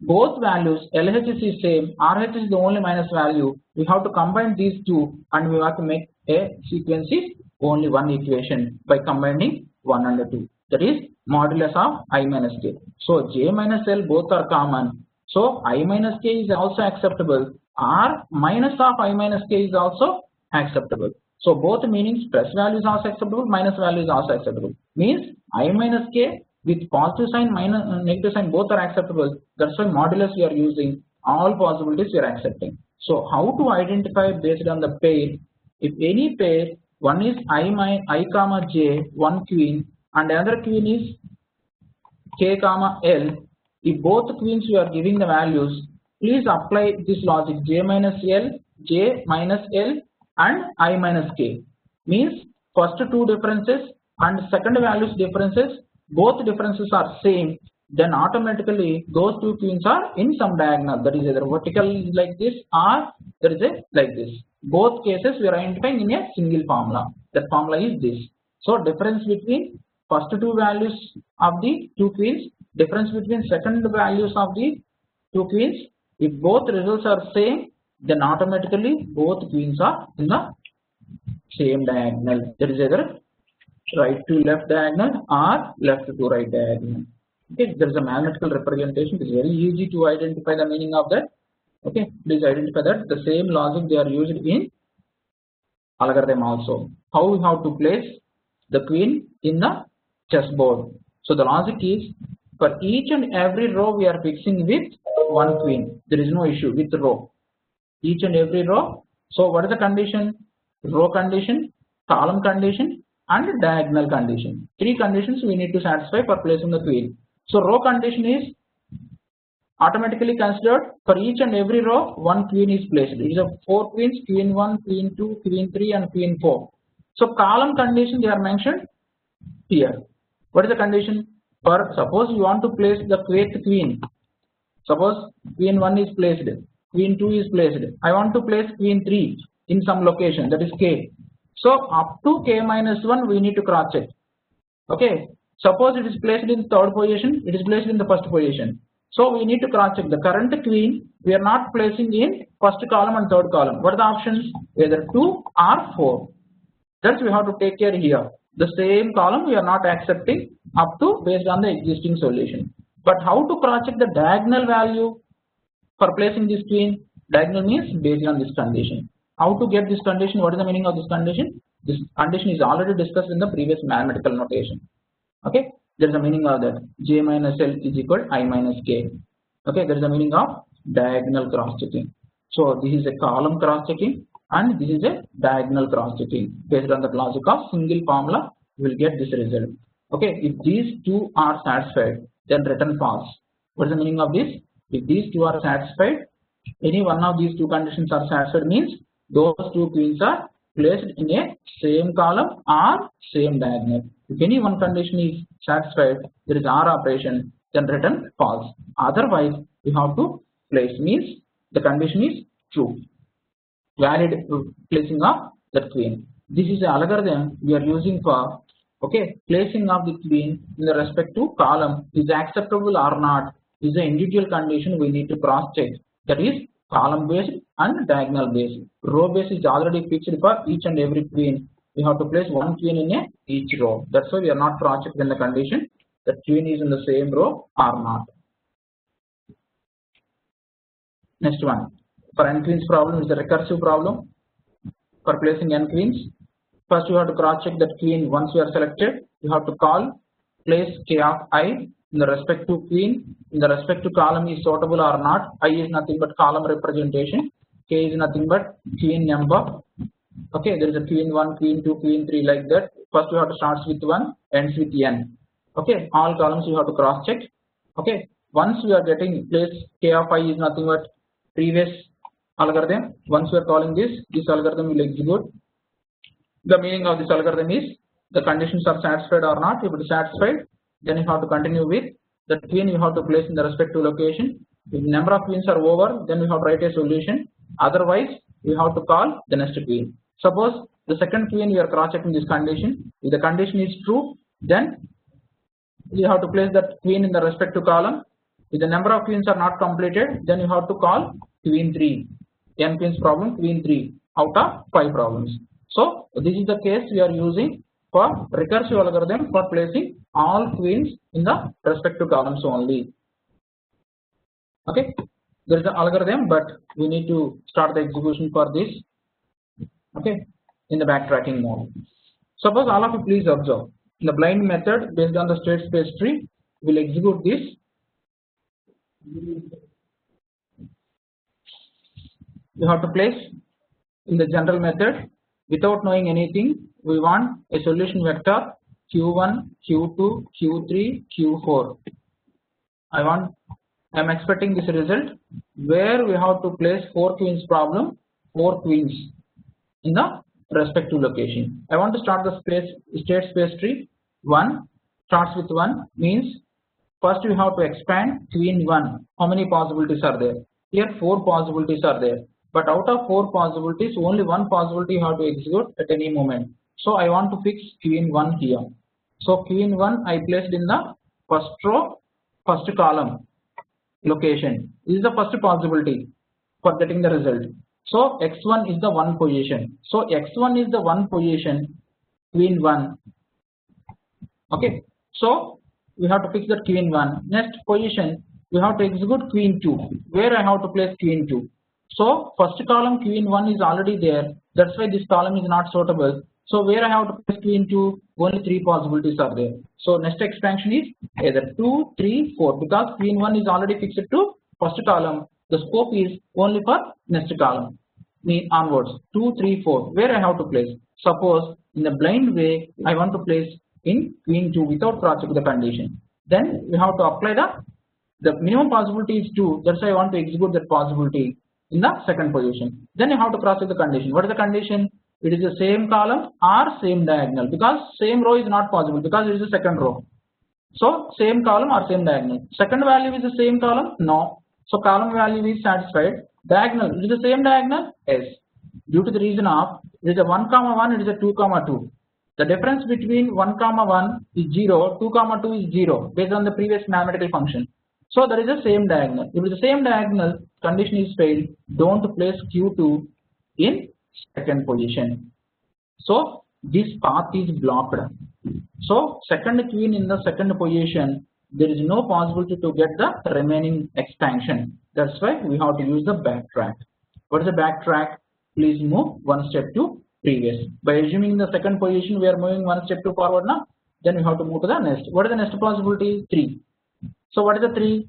[SPEAKER 1] both values, LHS is same, RHS is the only minus value. We have to combine these two and we have to make a sequence is only one equation by combining 1 and 2. That is modulus of I minus K. So J minus L both are common. So I minus K is also acceptable. R minus of I minus K is also acceptable. So both meanings plus value is also acceptable, minus value is also acceptable. Means I minus K with positive sign, minus negative sign both are acceptable. That's why modulus we are using. All possibilities we are accepting. So how to identify based on the pair? If any pair, one is I comma J, one queen, and another queen is K comma L. If both queens we are giving the values, please apply this logic J minus L, J minus L, and I minus K. Means first two differences and second values differences, both differences are same, then automatically those two queens are in some diagonal, that is either vertical like this or there is a like this. Both cases we are identifying in a single formula. That formula is this. So difference between first two values of the two queens, difference between second values of the two queens. If both results are same, then automatically both queens are in the same diagonal. That is either right to left diagonal or left to right diagonal. Okay, there is a mathematical representation. It is very easy to identify the meaning of that. Okay, please identify that. The same logic they are used in algorithm also. How we have to place the queen in the chessboard. So the logic is for each and every row we are fixing with one queen. There is no issue with the row. Each and every row. So what is the condition? Row condition, column condition, and diagonal condition. Three conditions we need to satisfy for placing the queen. So row condition is automatically considered for each and every row one queen is placed. It is a 4 queens, queen 1, queen 2, queen 3, and queen 4. So column condition they are mentioned here. What is the condition? For suppose you want to place the kth queen. Suppose queen 1 is placed, queen 2 is placed. I want to place queen 3 in some location, that is K. So up to K minus 1 we need to cross check. Okay. Suppose it is placed in third position, it is placed in the first position. So we need to cross check the current queen. We are not placing in first column and third column. What are the options? Either 2 or 4. That's we have to take care here. The same column we are not accepting up to based on the existing solution. But how to cross check the diagonal value for placing this queen? Diagonal means based on this condition. How to get this condition? What is the meaning of this condition? This condition is already discussed in the previous mathematical notation. Okay, there is a meaning of that. J minus L is equal to I minus K. Okay, there is a meaning of diagonal cross checking. So this is a column cross checking and this is a diagonal cross checking. Based on the logic of single formula, we will get this result. Okay, if these two are satisfied, then return false. What is the meaning of this? If these two are satisfied, any one of these two conditions are satisfied means those two queens are placed in a same column or same diagonal. If any one condition is satisfied, there is OR operation, then return false. Otherwise, you have to place means the condition is true. Valid placing of that queen. This is the algorithm we are using for placing of the queen in the respect to column is acceptable or not is the individual condition we need to cross check. That is column based and diagonal based. Row based is already fixed for each and every queen. We have to place one queen in each row. That's why we are not cross checking the condition that queen is in the same row or not. Next one. For n queens problem is the recursive problem. For placing n queens, first you have to cross check that queen. Once you are selected, you have to call place K of I in the respect to queen, in the respect to column is suitable or not. I is nothing but column representation. K is nothing but queen number. Okay, there is a queen 1, queen 2, queen 3 like that. First you have to start with 1, ends with n. Okay, all columns you have to cross check. Okay, once we are getting place K of I is nothing but previous algorithm. Once we are calling this algorithm will execute. The meaning of this algorithm is the conditions are satisfied or not. If it is satisfied, then you have to continue with that queen you have to place in the respective location. If the number of queens are over, then we have to write a solution. Otherwise, we have to call the next queen. Suppose the second queen we are cross checking this condition. If the condition is true, then we have to place that queen in the respective column. If the number of queens are not completed, then you have to call queen 3. N queens problem, queen 3 out of 5 problems. So this is the case we are using for recursive algorithm for placing all queens in the respective columns only. Okay, there is an algorithm, but we need to start the execution for this. Okay, in the backtracking mode. Suppose all of you please observe. In the blind method based on the state space tree, we will execute this. You have to place in the general method without knowing anything. We want a solution vector q1, q2, q3, q4. I am expecting this result where we have to place 4 queens problem, 4 queens in the respective location. I want to start the state space tree. 1 starts with 1 means first we have to expand queen 1. How many possibilities are there? Here 4 possibilities are there, but out of 4 possibilities only 1 possibility you have to execute at any moment. So I want to fix queen 1 here. So queen 1 I placed in the first row, first column location. This is the first possibility for getting the result. So x1 is the 1 position. So x1 is the 1 position, queen 1. Okay. So we have to fix that queen 1. Next position we have to execute queen 2. Where I have to place queen 2? So first column queen 1 is already there. That's why this column is not suitable. So where I have to place queen 2? Only 3 possibilities are there. So next expansion is either 2, 3, 4. Because queen 1 is already fixed to first column, the scope is only for next column. Mean onwards 2, 3, 4. Where I have to place? Suppose in the blind way I want to place in queen 2 without cross check the condition. Then we have to apply the minimum possibility is 2. That's why I want to execute that possibility in the second position. Then you have to cross check the condition. What is the condition? It is the same column or same diagonal, because same row is not possible because it is the second row. So same column or same diagonal. Second value is the same column? No. So column value is satisfied. Diagonal, is the same diagonal? Yes. Due to the reason of it is a 1, 1, it is a 2, 2. The difference between 1, 1 is 0, 2, 2 is 0 based on the previous mathematical function. So there is the same diagonal. If it is the same diagonal, condition is failed. Don't place q2 in second position. So this path is blocked. So second queen in the second position, there is no possibility to get the remaining expansion. That's why we have to use the backtrack. What is the backtrack? Please move 1 step to previous. By assuming the second position, we are moving 1 step to forward now. Then we have to move to the next. What is the next possibility? 3. So what is the 3?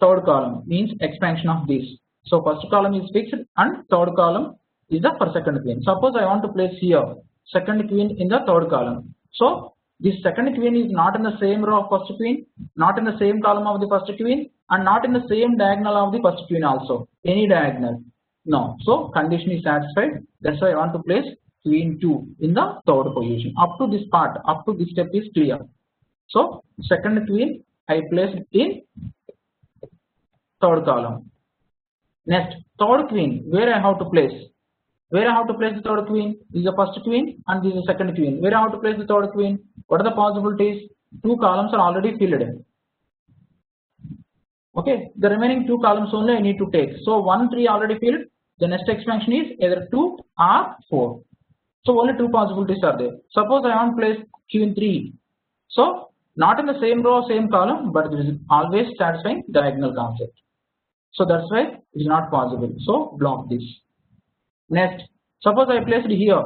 [SPEAKER 1] Third column means expansion of this. So first column is fixed and third column is the for second queen. Suppose I want to place here second queen in the third column. So this second queen is not in the same row of first queen, not in the same column of the first queen, and not in the same diagonal of the first queen also. Any diagonal? No. So condition is satisfied. That's why I want to place queen 2 in the third position. Up to this part, up to this step is clear. So second queen I placed in third column. Next, third queen, where I have to place? Where I have to place the third queen? This is the first queen and this is the second queen. Where I have to place the third queen? What are the possibilities? 2 columns are already filled. Okay, the remaining 2 columns only I need to take. So 1, 3 already filled. The next expansion is either 2 or 4. So only 2 possibilities are there. Suppose I want to place queen 3. So not in the same row, same column, but it is always satisfying diagonal concept. So that's why it is not possible. So block this. Next, suppose I placed here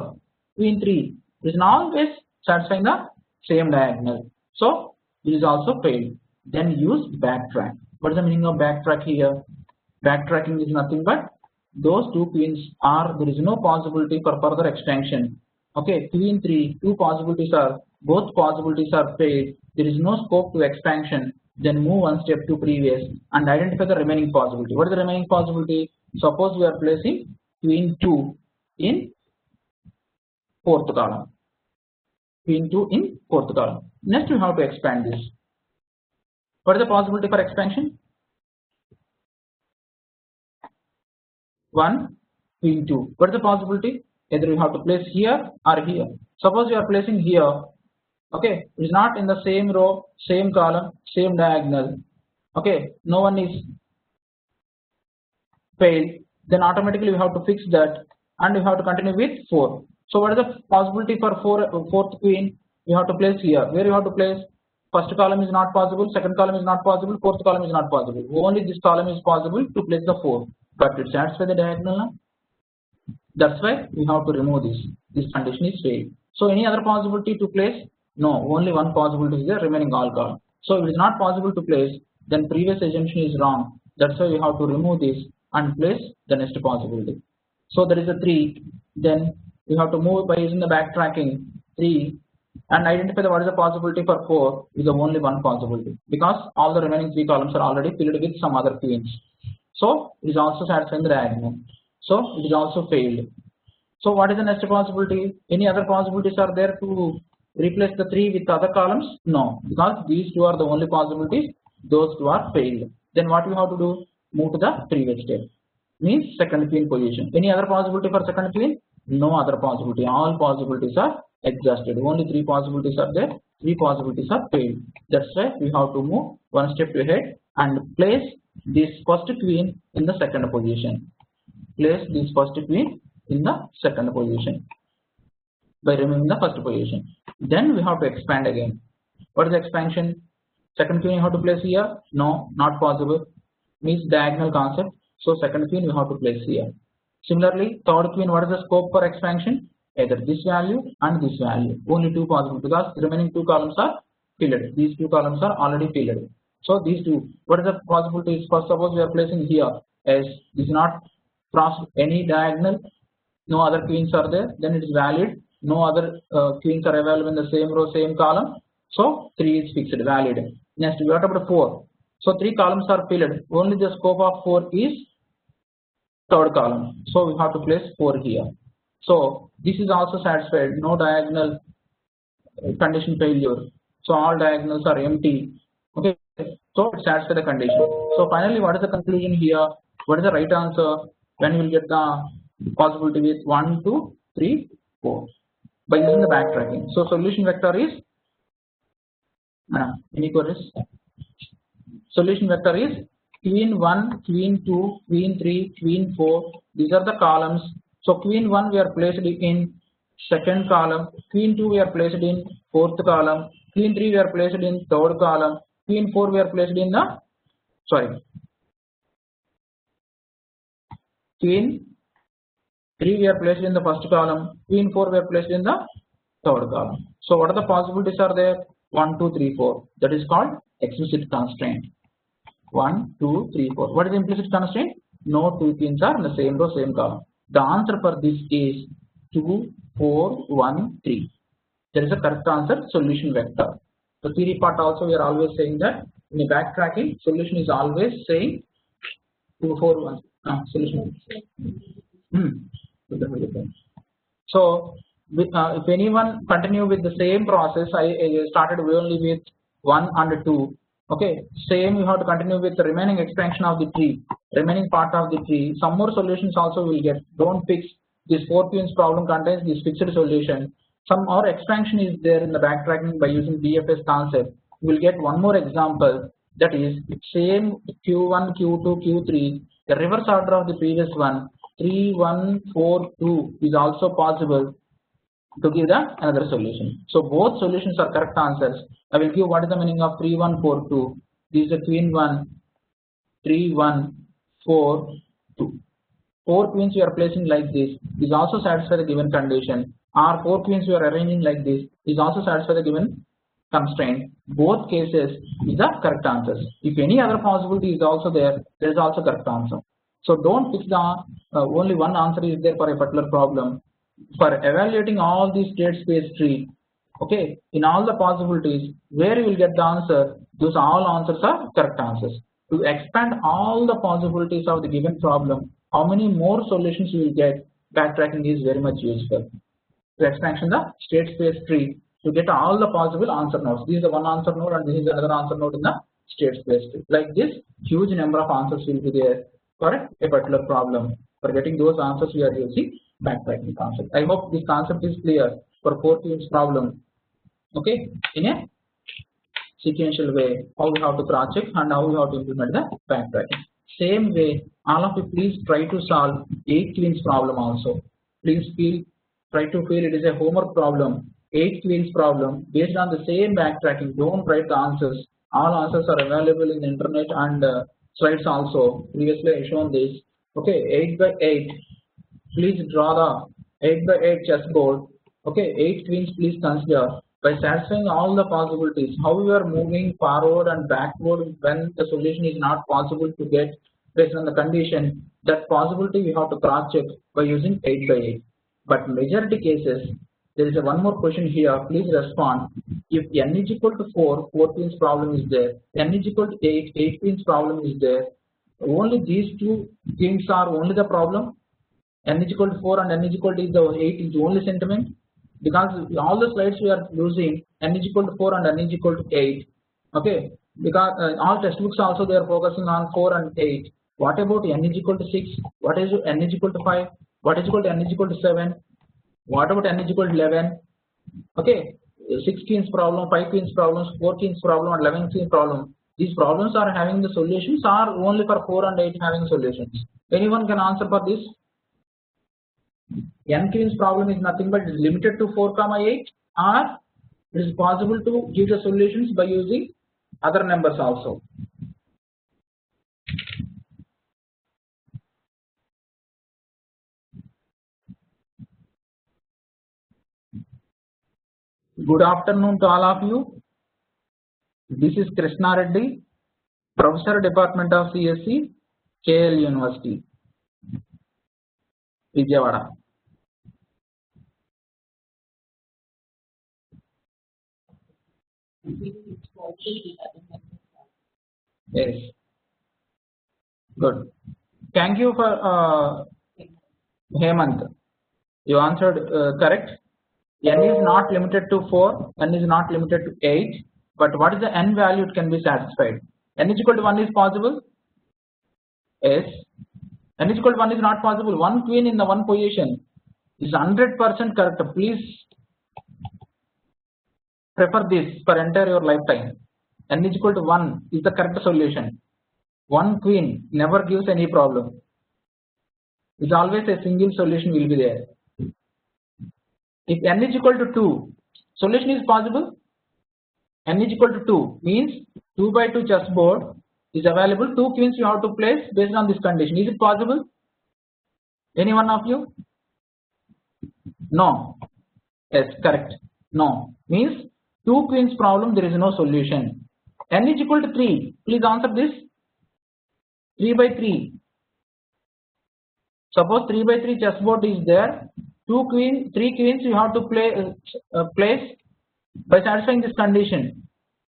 [SPEAKER 1] queen 3. It is not always satisfying the same diagonal. So it is also failed. Then use backtrack. What is the meaning of backtrack here? Backtracking is nothing but those 2 queens are, there is no possibility for further extension. Okay, queen 3, 2 possibilities are, both possibilities are failed. There is no scope to expansion. Then move 1 step to previous and identify the remaining possibility. What is the remaining possibility? Suppose we are placing queen 2 in fourth column. Queen 2 in fourth column. Next we have to expand this. What is the possibility for expansion? 1, queen 2. What is the possibility? Either you have to place here or here. Suppose you are placing here. Okay, it is not in the same row, same column, same diagonal. Okay, no one is failed. Then automatically you have to fix that, and you have to continue with 4. So what is the possibility for fourth queen? You have to place here. Where you have to place? First column is not possible, second column is not possible, fourth column is not possible. Only this column is possible to place the 4. But it satisfies the diagonal now. That's why we have to remove this. This condition is failed. So any other possibility to place? No, only one possibility is there, remaining all column. So if it is not possible to place, then previous assumption is wrong. That's why we have to remove this and place the next possibility. So there is a 3. Then we have to move by using the backtracking 3 and identify what is the possibility for 4 is the only one possibility, because all the remaining 3 columns are already filled with some other queens. So it is also satisfying the diagonal. So it is also failed. So what is the next possibility? Any other possibilities are there to replace the 3 with other columns? No, because these 2 are the only possibilities. Those 2 are failed. Then what we have to do? Move to the previous step. Means second queen position. Any other possibility for second queen? No other possibility. All possibilities are exhausted. Only 3 possibilities are there. 3 possibilities are failed. That's why we have to move one step ahead and place this first queen in the second position. Place this first queen in the second position by removing the first position. Then we have to expand again. What is the expansion? Second queen you have to place here? No, not possible. Means diagonal concept. So second queen we have to place here. Similarly, third queen, what is the scope for expansion? Either this value and this value. Only 2 possible, because the remaining 2 columns are filled. These 2 columns are already filled. So these 2. What is the possibilities? First, suppose we are placing here as this is not crossed any diagonal. No other queens are there. Then it is valid. No other queens are available in the same row, same column. So 3 is fixed, valid. Next, what about 4? So 3 columns are filled. Only the scope of 4 is third column. So we have to place 4 here. So this is also satisfied. No diagonal condition failure. So all diagonals are empty. Okay. So it satisfies the condition. So finally, what is the conclusion here? What is the right answer? When you will get the possibility with 1, 2, 3, 4 by using the backtracking. So solution vector is any queries? Solution vector is queen 1, queen 2, queen 3, queen 4. These are the columns. So queen 1 we are placed in second column, queen 2 we are placed in fourth column, queen 3 we are placed in third column, queen 4 we are placed in the queen 3 we are placed in the first column, queen 4 we are placed in the third column. So what are the possibilities are there? 1, 2, 3, 4. That is called explicit constraint. 1, 2, 3, 4. What is the implicit constraint? No 2 queens are in the same row, same column. The answer for this is 2, 4, 1, 3. There is a correct answer, solution vector. The theory part also we are always saying that in the backtracking, solution is always saying 2, 4, 1. Solution. So if anyone continue with the same process, I started only with 1 and 2. Okay, same you have to continue with the remaining expansion of the tree, remaining part of the tree. Some more solutions also will get. Don't fix this 4 queens problem contains this fixed solution. Some more expansion is there in the backtracking by using DFS concept. We will get one more example, that is same Q1, Q2, Q3, the reverse order of the previous one, 3, 1, 4, 2 is also possible to give the another solution. So both solutions are correct answers. I will give what is the meaning of 3, 1, 4, 2. This is the queen 1, 3, 1, 4, 2. 4 queens you are placing like this is also satisfy the given condition. Or 4 queens you are arranging like this is also satisfy the given constraint. Both cases is the correct answers. If any other possibility is also there, there is also correct answer. So don't fix the only one answer is there for a particular problem. For evaluating all these state space tree, okay, in all the possibilities where you will get the answer, those all answers are correct answers. To expand all the possibilities of the given problem, how many more solutions you will get, backtracking is very much useful. To expansion the state space tree to get all the possible answer nodes. This is the one answer node and this is another answer node in the state space tree. Like this, huge number of answers will be there for a particular problem. For getting those answers, we are using backtracking concept. I hope this concept is clear for 4queens problem. Okay, in a sequential way, how we have to cross check and how we have to implement the backtracking. Same way, all of you please try to solve 8queens problem also. Please try to feel it is a homework problem, 8queens problem based on the same backtracking. Don't write the answers. All answers are available in the internet and slides also. Previously I shown this. Okay, 8 by 8. Please draw the 8 by 8 chessboard. Okay, 8queens please consider by satisfying all the possibilities. How we are moving forward and backward when the solution is not possible to get based on the condition. That possibility we have to cross check by using 8 by 8. But majority cases, there is a one more question here. Please respond. If n is equal to 4, 4queens problem is there. N is equal to 8, 8queens problem is there. Only these two things are only the problem. N is equal to 4 and n is equal to 8 is the only sentiment, because all the slides we are using n is equal to 4 and n is equal to 8. Okay, because all textbooks also they are focusing on 4 and 8. What about n is equal to 6? What is n is equal to 5? What is equal to n is equal to 7? What about n is equal to 11? Okay, 6queens problem, 5queens problems, 4queens problem, and 11queens problem. These problems are having the solutions are only for 4 and 8 having solutions. Anyone can answer for this? N-queens problem is nothing but is limited to 4, 8, or it is possible to give the solutions by using other numbers also. Good afternoon to all of you. This is Krishna Reddy, Professor Department of CSE, KL University, Vijayawada. Yes. Good. Thank you for Hemant. You answered correct. N is not limited to 4, n is not limited to 8, but what is the n value it can be satisfied? N is equal to 1 is possible? Yes. N is equal to 1 is not possible. One queen in the one position is 100% correct. Please prefer this for entire your lifetime. N is equal to 1 is the correct solution. One queen never gives any problem. It's always a single solution will be there. If n is equal to 2, solution is possible. N is equal to 2 means 2 by 2 chessboard is available. 2 queens you have to place based on this condition. Is it possible? Any one of you? No. Yes, correct. No. Means 2 queens problem there is no solution. N is equal to 3. Please answer this. 3 by 3. Suppose 3 by 3 chessboard is there. 3 queens you have to place by satisfying this condition.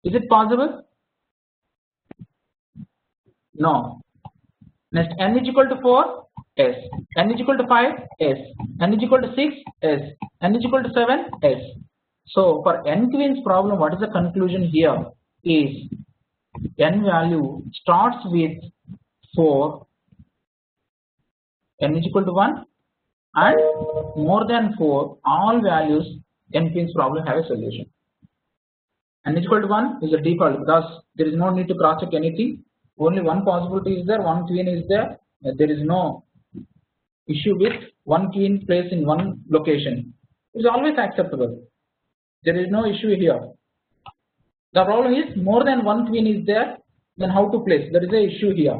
[SPEAKER 1] Is it possible? No. Next, n is equal to 4. Yes. N is equal to 5. Yes. N is equal to 6. Yes. N is equal to 7. Yes. So for n queens problem, what is the conclusion here? Is n value starts with 4, n is equal to 1, and more than 4, all values n queens problem have a solution. N is equal to 1 is the default because there is no need to cross check anything. Only one possibility is there, one queen is there. There is no issue with one queen placed in one location. It is always acceptable. There is no issue here. The problem is more than one queen is there, then how to place? There is a issue here.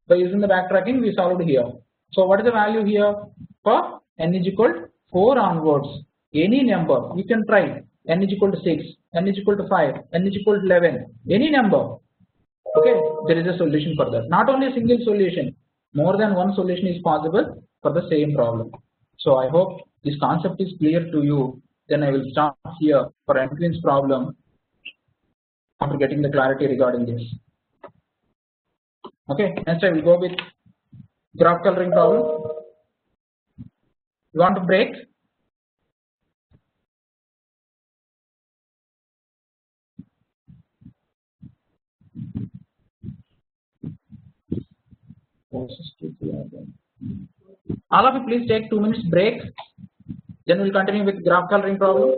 [SPEAKER 1] By using the backtracking, we solved here. So what is the value here? For n is equal to 4 onwards, any number you can try. N is equal to 6, n is equal to 5, n is equal to 11, any number. Okay, there is a solution for that. Not only a single solution, more than one solution is possible for the same problem. So I hope this concept is clear to you. Then I will start here for n-queens problem after getting the clarity regarding this. Okay, next I will go with graph coloring problem. You want to break? All of you please take 2 minutes break. Then we'll continue with graph coloring problem.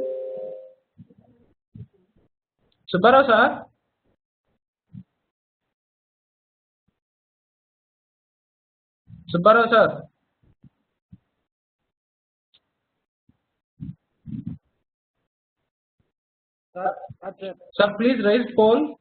[SPEAKER 1] Subbarao sir. Subbarao sir.
[SPEAKER 2] Sir.
[SPEAKER 1] Sir, please raise poll.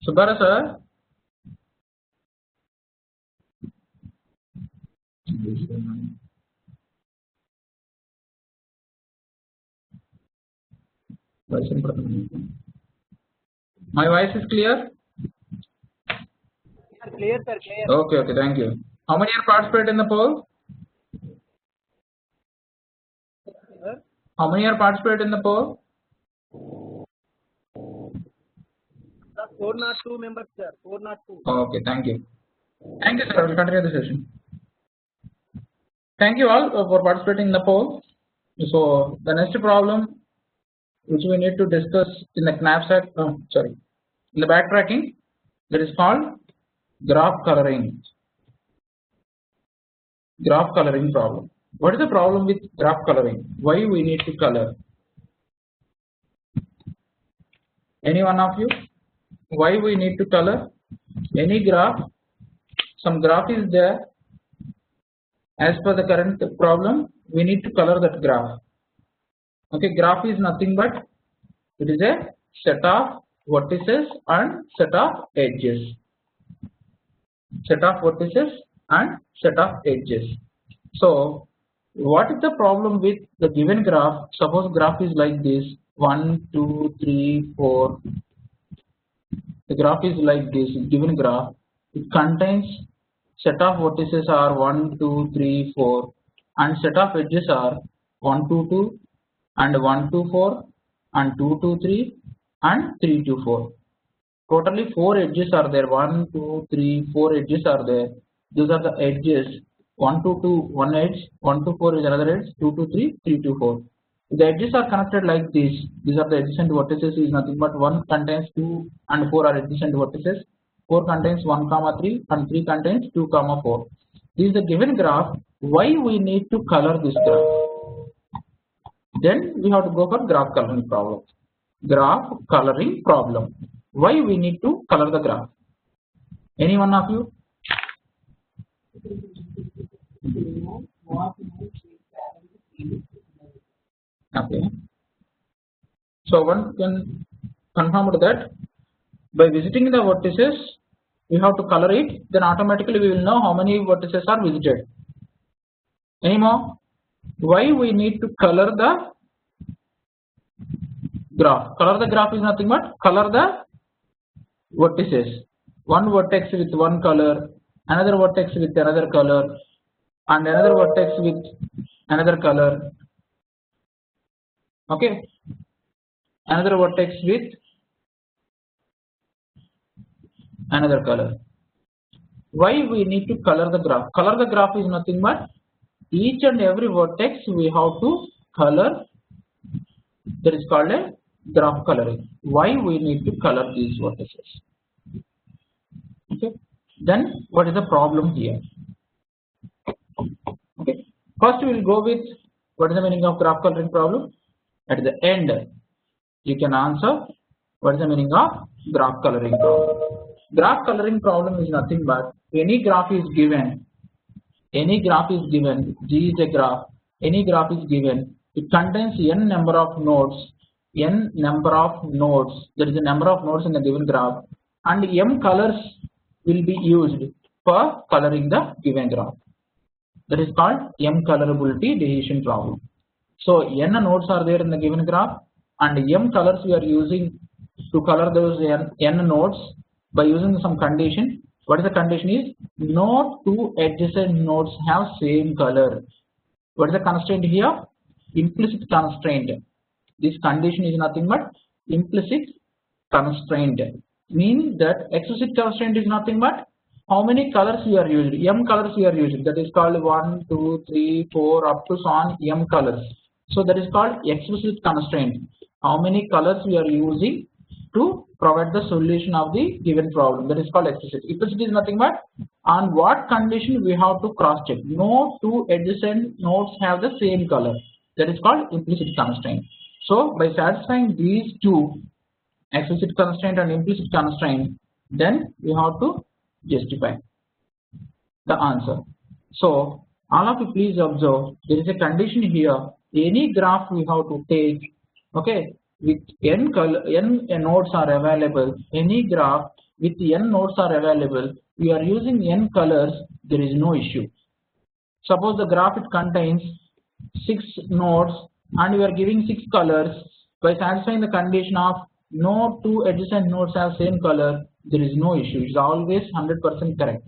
[SPEAKER 1] Subara sir. My voice is clear?
[SPEAKER 2] Clear, sir, clear.
[SPEAKER 1] Okay, thank you. How many are participating in the poll?
[SPEAKER 2] Sir?
[SPEAKER 1] How many are participating in the poll?
[SPEAKER 2] Sir, 402 members, sir. 402.
[SPEAKER 1] Okay, thank you. Thank you, sir. We'll continue the session. Thank you all for participating in the poll. So the next problem which we need to discuss in the knapsack, in the backtracking, that is called graph coloring. Graph coloring problem. What is the problem with graph coloring? Why we need to color? Any one of you? Why we need to color? Any graph? Some graph is there. As per the current problem, we need to color that graph. Okay, graph is nothing but it is a set of vertices and set of edges. Set of vertices and set of edges. So what is the problem with the given graph? Suppose graph is like this: 1, 2, 3, 4. The graph is like this. Given graph, it contains set of vertices are 1, 2, 3, 4, and set of edges are 1, 2, 2, and 1, 2, 4, and 2, 2, 3, and 3, 2, 4. Totally 4 edges are there. 1, 2, 3, 4 edges are there. These are the edges. 1, 2, 2, one edge. 1, 2, 4 is another edge. 2, 2, 3, 3, 2, 4. The edges are connected like this. These are the adjacent vertices. Is nothing but 1 contains 2 and 4 are adjacent vertices. 4 contains 1, 3, and 3 contains 2, 4. This is the given graph. Why we need to color this graph? Then we have to go for graph coloring problem. Graph coloring problem. Why we need to color the graph? Any one of you? Okay. So one can confirm that by visiting the vertices, we have to color it. Then automatically we will know how many vertices are visited. Any more? Why we need to color the graph? Color the graph is nothing but color the vertices. One vertex with one color, another vertex with another color, and another vertex with another color. Okay, another vertex with another color. Why we need to color the graph? Color the graph is nothing but each and every vertex we have to color. That is called a graph coloring. Why we need to color these vertices? Okay. Then what is the problem here? Okay. First we will go with what is the meaning of graph coloring problem. At the end, you can answer what is the meaning of graph coloring problem. Graph coloring problem is nothing but any graph is given. Any graph is given. G is a graph. Any graph is given. It contains n number of nodes. N number of nodes. There is a number of nodes in the given graph, and m colors will be used for coloring the given graph. That is called m colorability decision problem. So n nodes are there in the given graph, and m colors we are using to color those n nodes by using some condition. What is the condition is no two adjacent nodes have same color. What is the constraint here? Implicit constraint. This condition is nothing but implicit constraint, meaning that explicit constraint is nothing but how many colors we are using. M colors we are using. That is called 1, 2, 3, 4 up to so on m colors. So that is called explicit constraint. How many colors we are using to provide the solution of the given problem. That is called explicit. Implicit is nothing but on what condition we have to cross check. No two adjacent nodes have the same color. That is called implicit constraint. So by satisfying these two, explicit constraint and implicit constraint, then we have to justify the answer. So all of you please observe, there is a condition here. Any graph we have to take, okay, with n nodes are available. Any graph with n nodes are available. We are using n colors. There is no issue. Suppose the graph it contains 6 nodes and we are giving 6 colors. By satisfying the condition of no two adjacent nodes have same color, there is no issue. It is always 100% correct.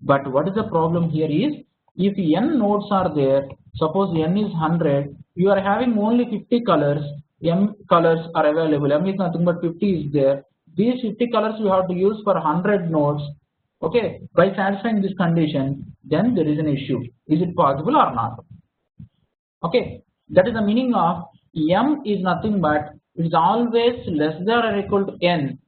[SPEAKER 1] But what is the problem here is, if n nodes are there, suppose n is 100, you are having only 50 colors, m colors are available, m is nothing but 50 is there. These 50 colors we have to use for 100 nodes. Okay, by satisfying this condition, then there is an issue. Is it possible or not? Okay, that is the meaning of m is nothing but it is always less than or equal to n,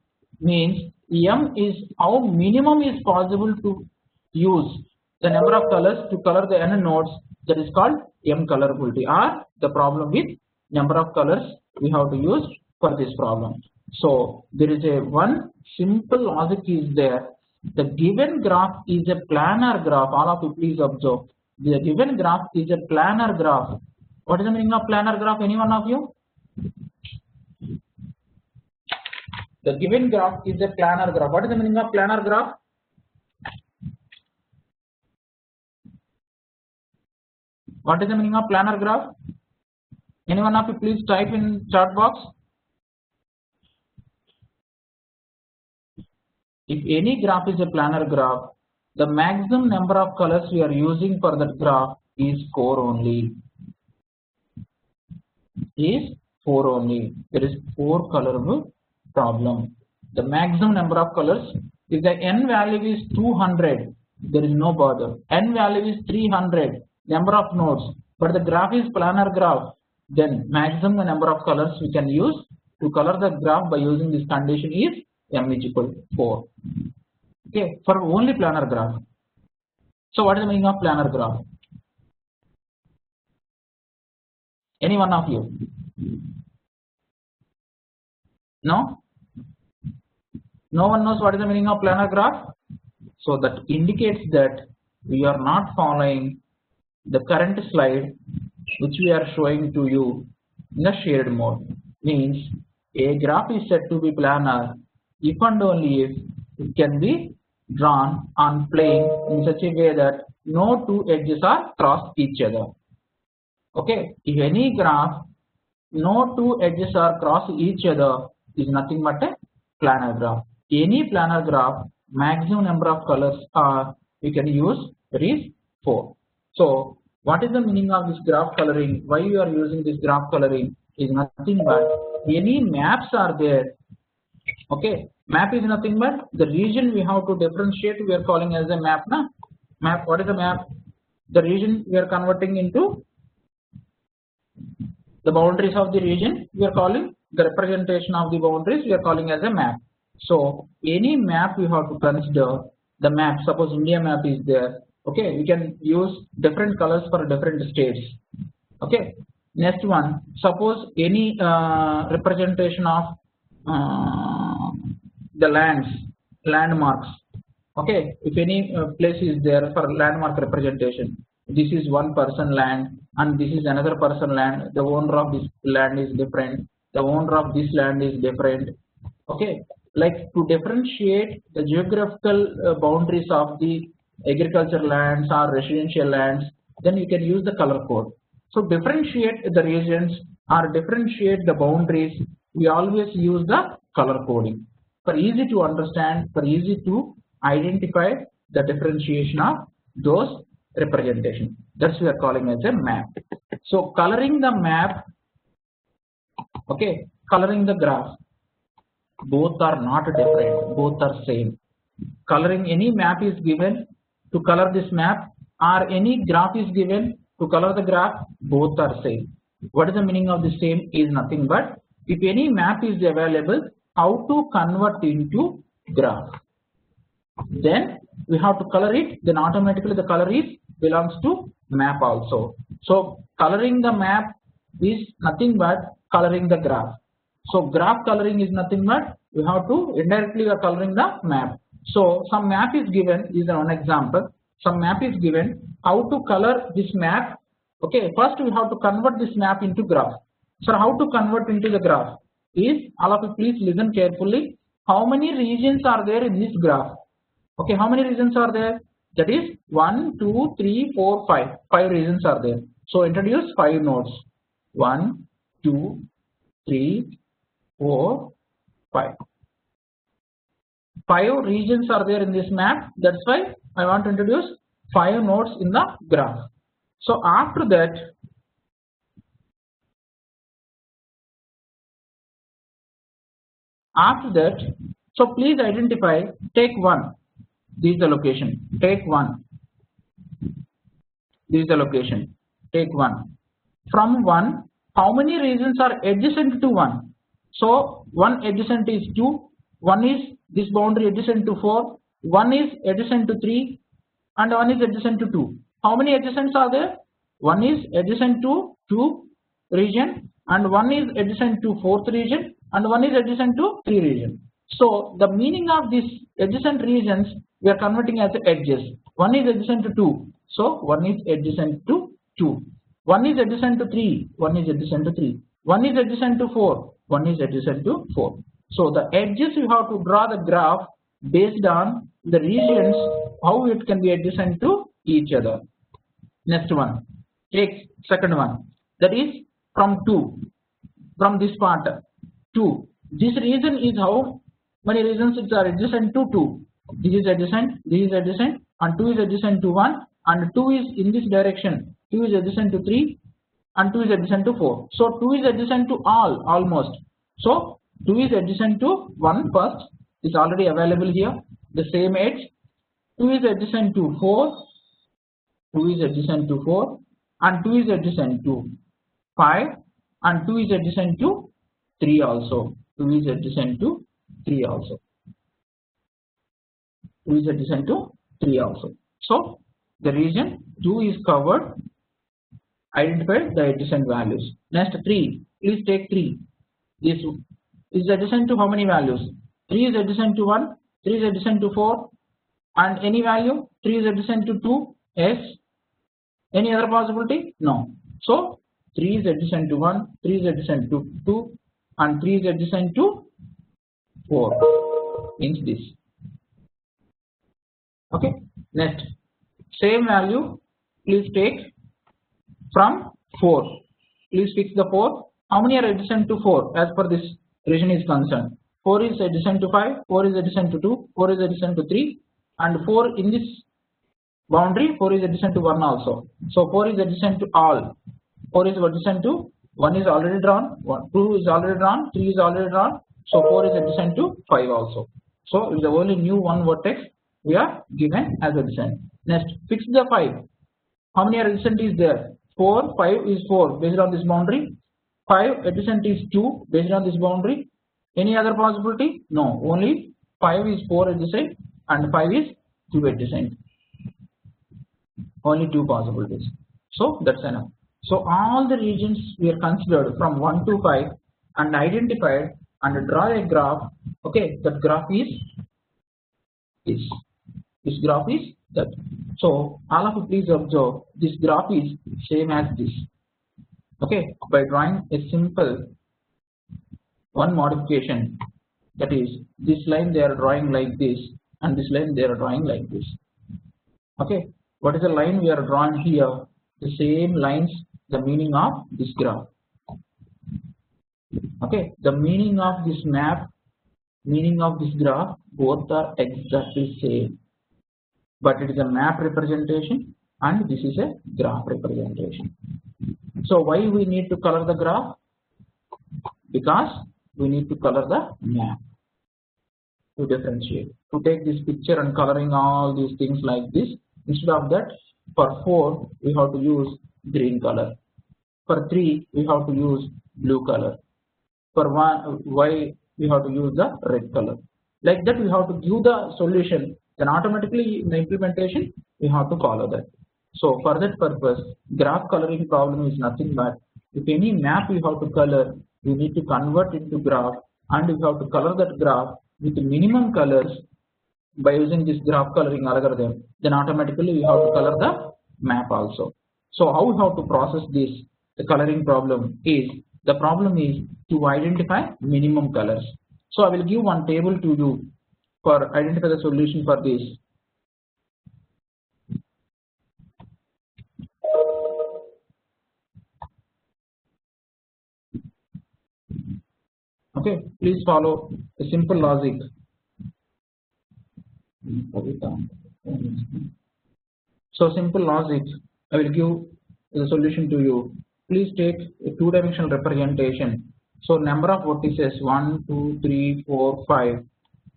[SPEAKER 1] means m is how minimum is possible to use the number of colors to color the n nodes. That is called m colorability, or the problem with number of colors we have to use for this problem. So there is a one simple logic is there. The given graph is a planar graph. All of you please observe. The given graph is a planar graph. What is the meaning of planar graph? Any one of you? The given graph is a planar graph. What is the meaning of planar graph? What is the meaning of planar graph? Any one of you please type in chat box. If any graph is a planar graph, the maximum number of colors we are using for that graph is 4 only. Is 4 only. There is 4 colorable problem. The maximum number of colors, if the n value is 200, there is no bother. N value is 300, number of nodes, but the graph is planar graph, then maximum number of colors we can use to color the graph by using this condition is m is equal to 4. Okay, for only planar graph. So what is the meaning of planar graph? Any one of you? No? No one knows what is the meaning of planar graph? So that indicates that we are not following the current slide which we are showing to you in the shared mode. Means a graph is said to be planar if and only if it can be drawn on plane in such a way that no two edges are cross each other. Okay, if any graph no two edges are cross each other is nothing but a planar graph. Any planar graph, maximum number of colors we can use, that is 4. So what is the meaning of this graph coloring? Why you are using this graph coloring is nothing but any maps are there. Okay, map is nothing but the region we have to differentiate, we are calling as a map. Na? Map, what is the map? The region we are converting into the boundaries of the region, we are calling the representation of the boundaries, we are calling as a map. So any map you have to consider the map. Suppose India map is there. Okay, we can use different colors for different states. Okay, next one, suppose any representation of the landmarks. Okay, if any place is there for landmark representation, this is one person land and this is another person land, the owner of this land is different, the owner of this land is different. Okay, like to differentiate the geographical boundaries of the agricultural lands or residential lands, then you can use the color code. So differentiate the regions or differentiate the boundaries, we always use the color coding for easy to understand, for easy to identify the differentiation of those representation. That's we are calling as a map. So coloring the map, okay, coloring the graph, both are not different, both are same. Coloring any map is given to color this map, or any graph is given to color the graph, both are same. What is the meaning of the same is nothing but if any map is available, how to convert into graph. Then we have to color it, then automatically the color is belongs to map also. So coloring the map is nothing but coloring the graph. So graph coloring is nothing but we have to indirectly we are coloring the map. So some map is given, this is one example. Some map is given, how to color this map. Okay, first we have to convert this map into graph. So how to convert into the graph is, all of you please listen carefully. How many regions are there in this graph? Okay, how many regions are there? That is 1, 2, 3, 4, 5. 5 regions are there. So introduce 5 nodes. 1, 2, 3, 4, 5. 5 regions are there in this map. That's why I want to introduce 5 nodes in the graph. So after that, so please identify, take 1. This is the location. Take 1. This is the location. Take 1. From 1, how many regions are adjacent to 1? So 1 adjacent is 2. 1 is this boundary adjacent to 4. 1 is adjacent to 3, and 1 is adjacent to 2. How many adjacents are there? 1 is adjacent to 2 region, and 1 is adjacent to 4th region, and 1 is adjacent to 3 region. So the meaning of these adjacent regions we are converting as edges. 1 is adjacent to 2, so 1 is adjacent to 2. 1 is adjacent to 3, 1 is adjacent to 3. 1 is adjacent to 4, 1 is adjacent to 4. So the edges you have to draw the graph based on the regions, how it can be adjacent to each other. Next one, take second one, that is from 2, from this part 2. This region is how many regions are adjacent to 2. This is adjacent, and 2 is adjacent to 1, and 2 is in this direction. 2 is adjacent to 3, and 2 is adjacent to 4. So 2 is adjacent to all, almost. So 2 is adjacent to 1 first, is already available here. The same edge. 2 is adjacent to 4. 2 is adjacent to 4, and 2 is adjacent to 5, and 2 is adjacent to 3 also. 2 is adjacent to 3 also. 2 is adjacent to 3 also. So the region 2 is covered. Identify the adjacent values. Next 3. Please take 3. This is adjacent to how many values? 3 is adjacent to 1. 3 is adjacent to 4. And any value? 3 is adjacent to 2. Yes. Any other possibility? No. So 3 is adjacent to 1. 3 is adjacent to 2. And 3 is adjacent to 4. Means this. Okay. Next. Same value. Please take from 4. Please fix the 4. How many are adjacent to 4 as per this region is concerned? 4 is adjacent to 5, 4 is adjacent to 2, 4 is adjacent to 3, and 4 in this boundary, 4 is adjacent to 1 also. So 4 is adjacent to all. 4 is adjacent to 1 is already drawn, 2 is already drawn, 3 is already drawn. So 4 is adjacent to 5 also. So if the only new one vertex we are given as adjacent. Next, fix the 5. How many are adjacent is there? 4, 5 is 4 based on this boundary. 5 adjacent is 2 based on this boundary. Any other possibility? No. Only 5 is 4 adjacent and 5 is 2 adjacent. Only 2 possibilities. So that's enough. So all the regions we are considered from 1 to 5 and identified and draw a graph. Okay, that graph is this. This graph is that. So all of you please observe this graph is same as this. Okay, by drawing a simple one modification, that is this line they are drawing like this and this line they are drawing like this. Okay, what is the line we are drawing here? The same lines, the meaning of this graph. Okay, the meaning of this map, meaning of this graph, both are exactly same, but it is a map representation and this is a graph representation. So why we need to color the graph? Because we need to color the map to differentiate. To take this picture and coloring all these things like this, instead of that, for 4 we have to use green color. For 3 we have to use blue color. For 1 y we have to use the red color. Like that we have to give the solution. Then automatically in the implementation we have to follow that. So for that purpose, graph coloring problem is nothing but if any map you have to color, you need to convert into graph, and you have to color that graph with minimum colors by using this graph coloring algorithm. Then automatically you have to color the map also. So how we have to process this? The coloring problem is to identify minimum colors. So I will give one table to you for identify the solution for this. Okay, please follow a simple logic. So simple logic, I will give the solution to you. Please take a two-dimensional representation. So number of vertices 1, 2, 3, 4, 5.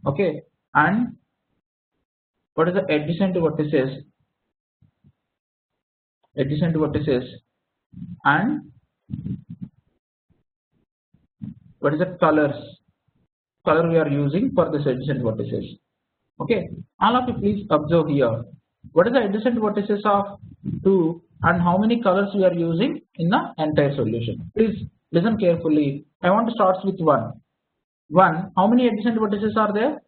[SPEAKER 1] Okay, and what is the adjacent vertices? Adjacent vertices, and what is the color we are using for this adjacent vertices? Okay, all of you please observe here. What is the adjacent vertices of 2 and how many colors we are using in the entire solution? Please listen carefully. I want to start with 1. 1. How many adjacent vertices are there?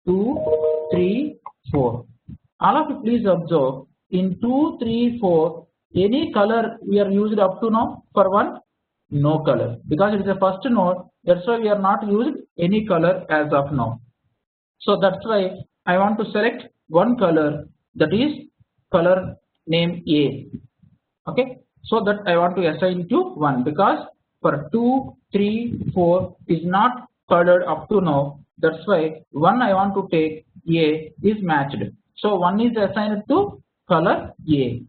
[SPEAKER 1] 2, 3, 4. All of you please observe. In 2, 3, 4, any color we are used up to now for 1? No color, because it is the first node. That's why we are not using any color as of now. So that's why I want to select one color, that is color name A. Okay, so that I want to assign to 1, because for 2, 3, 4 is not colored up to now. That's why 1 I want to take A is matched. So 1 is assigned to color A.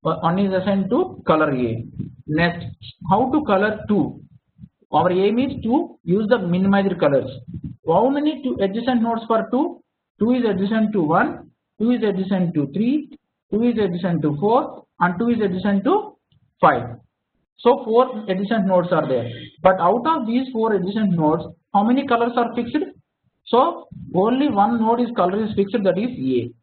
[SPEAKER 1] One is assigned to color A. Next, how to color 2? Our aim is to use the minimized colors. How many adjacent nodes for 2? 2 is adjacent to 1, 2 is adjacent to 3, 2 is adjacent to 4, and 2 is adjacent to 5. So 4 adjacent nodes are there. But out of these 4 adjacent nodes, how many colors are fixed? So only one node is color is fixed, that is A.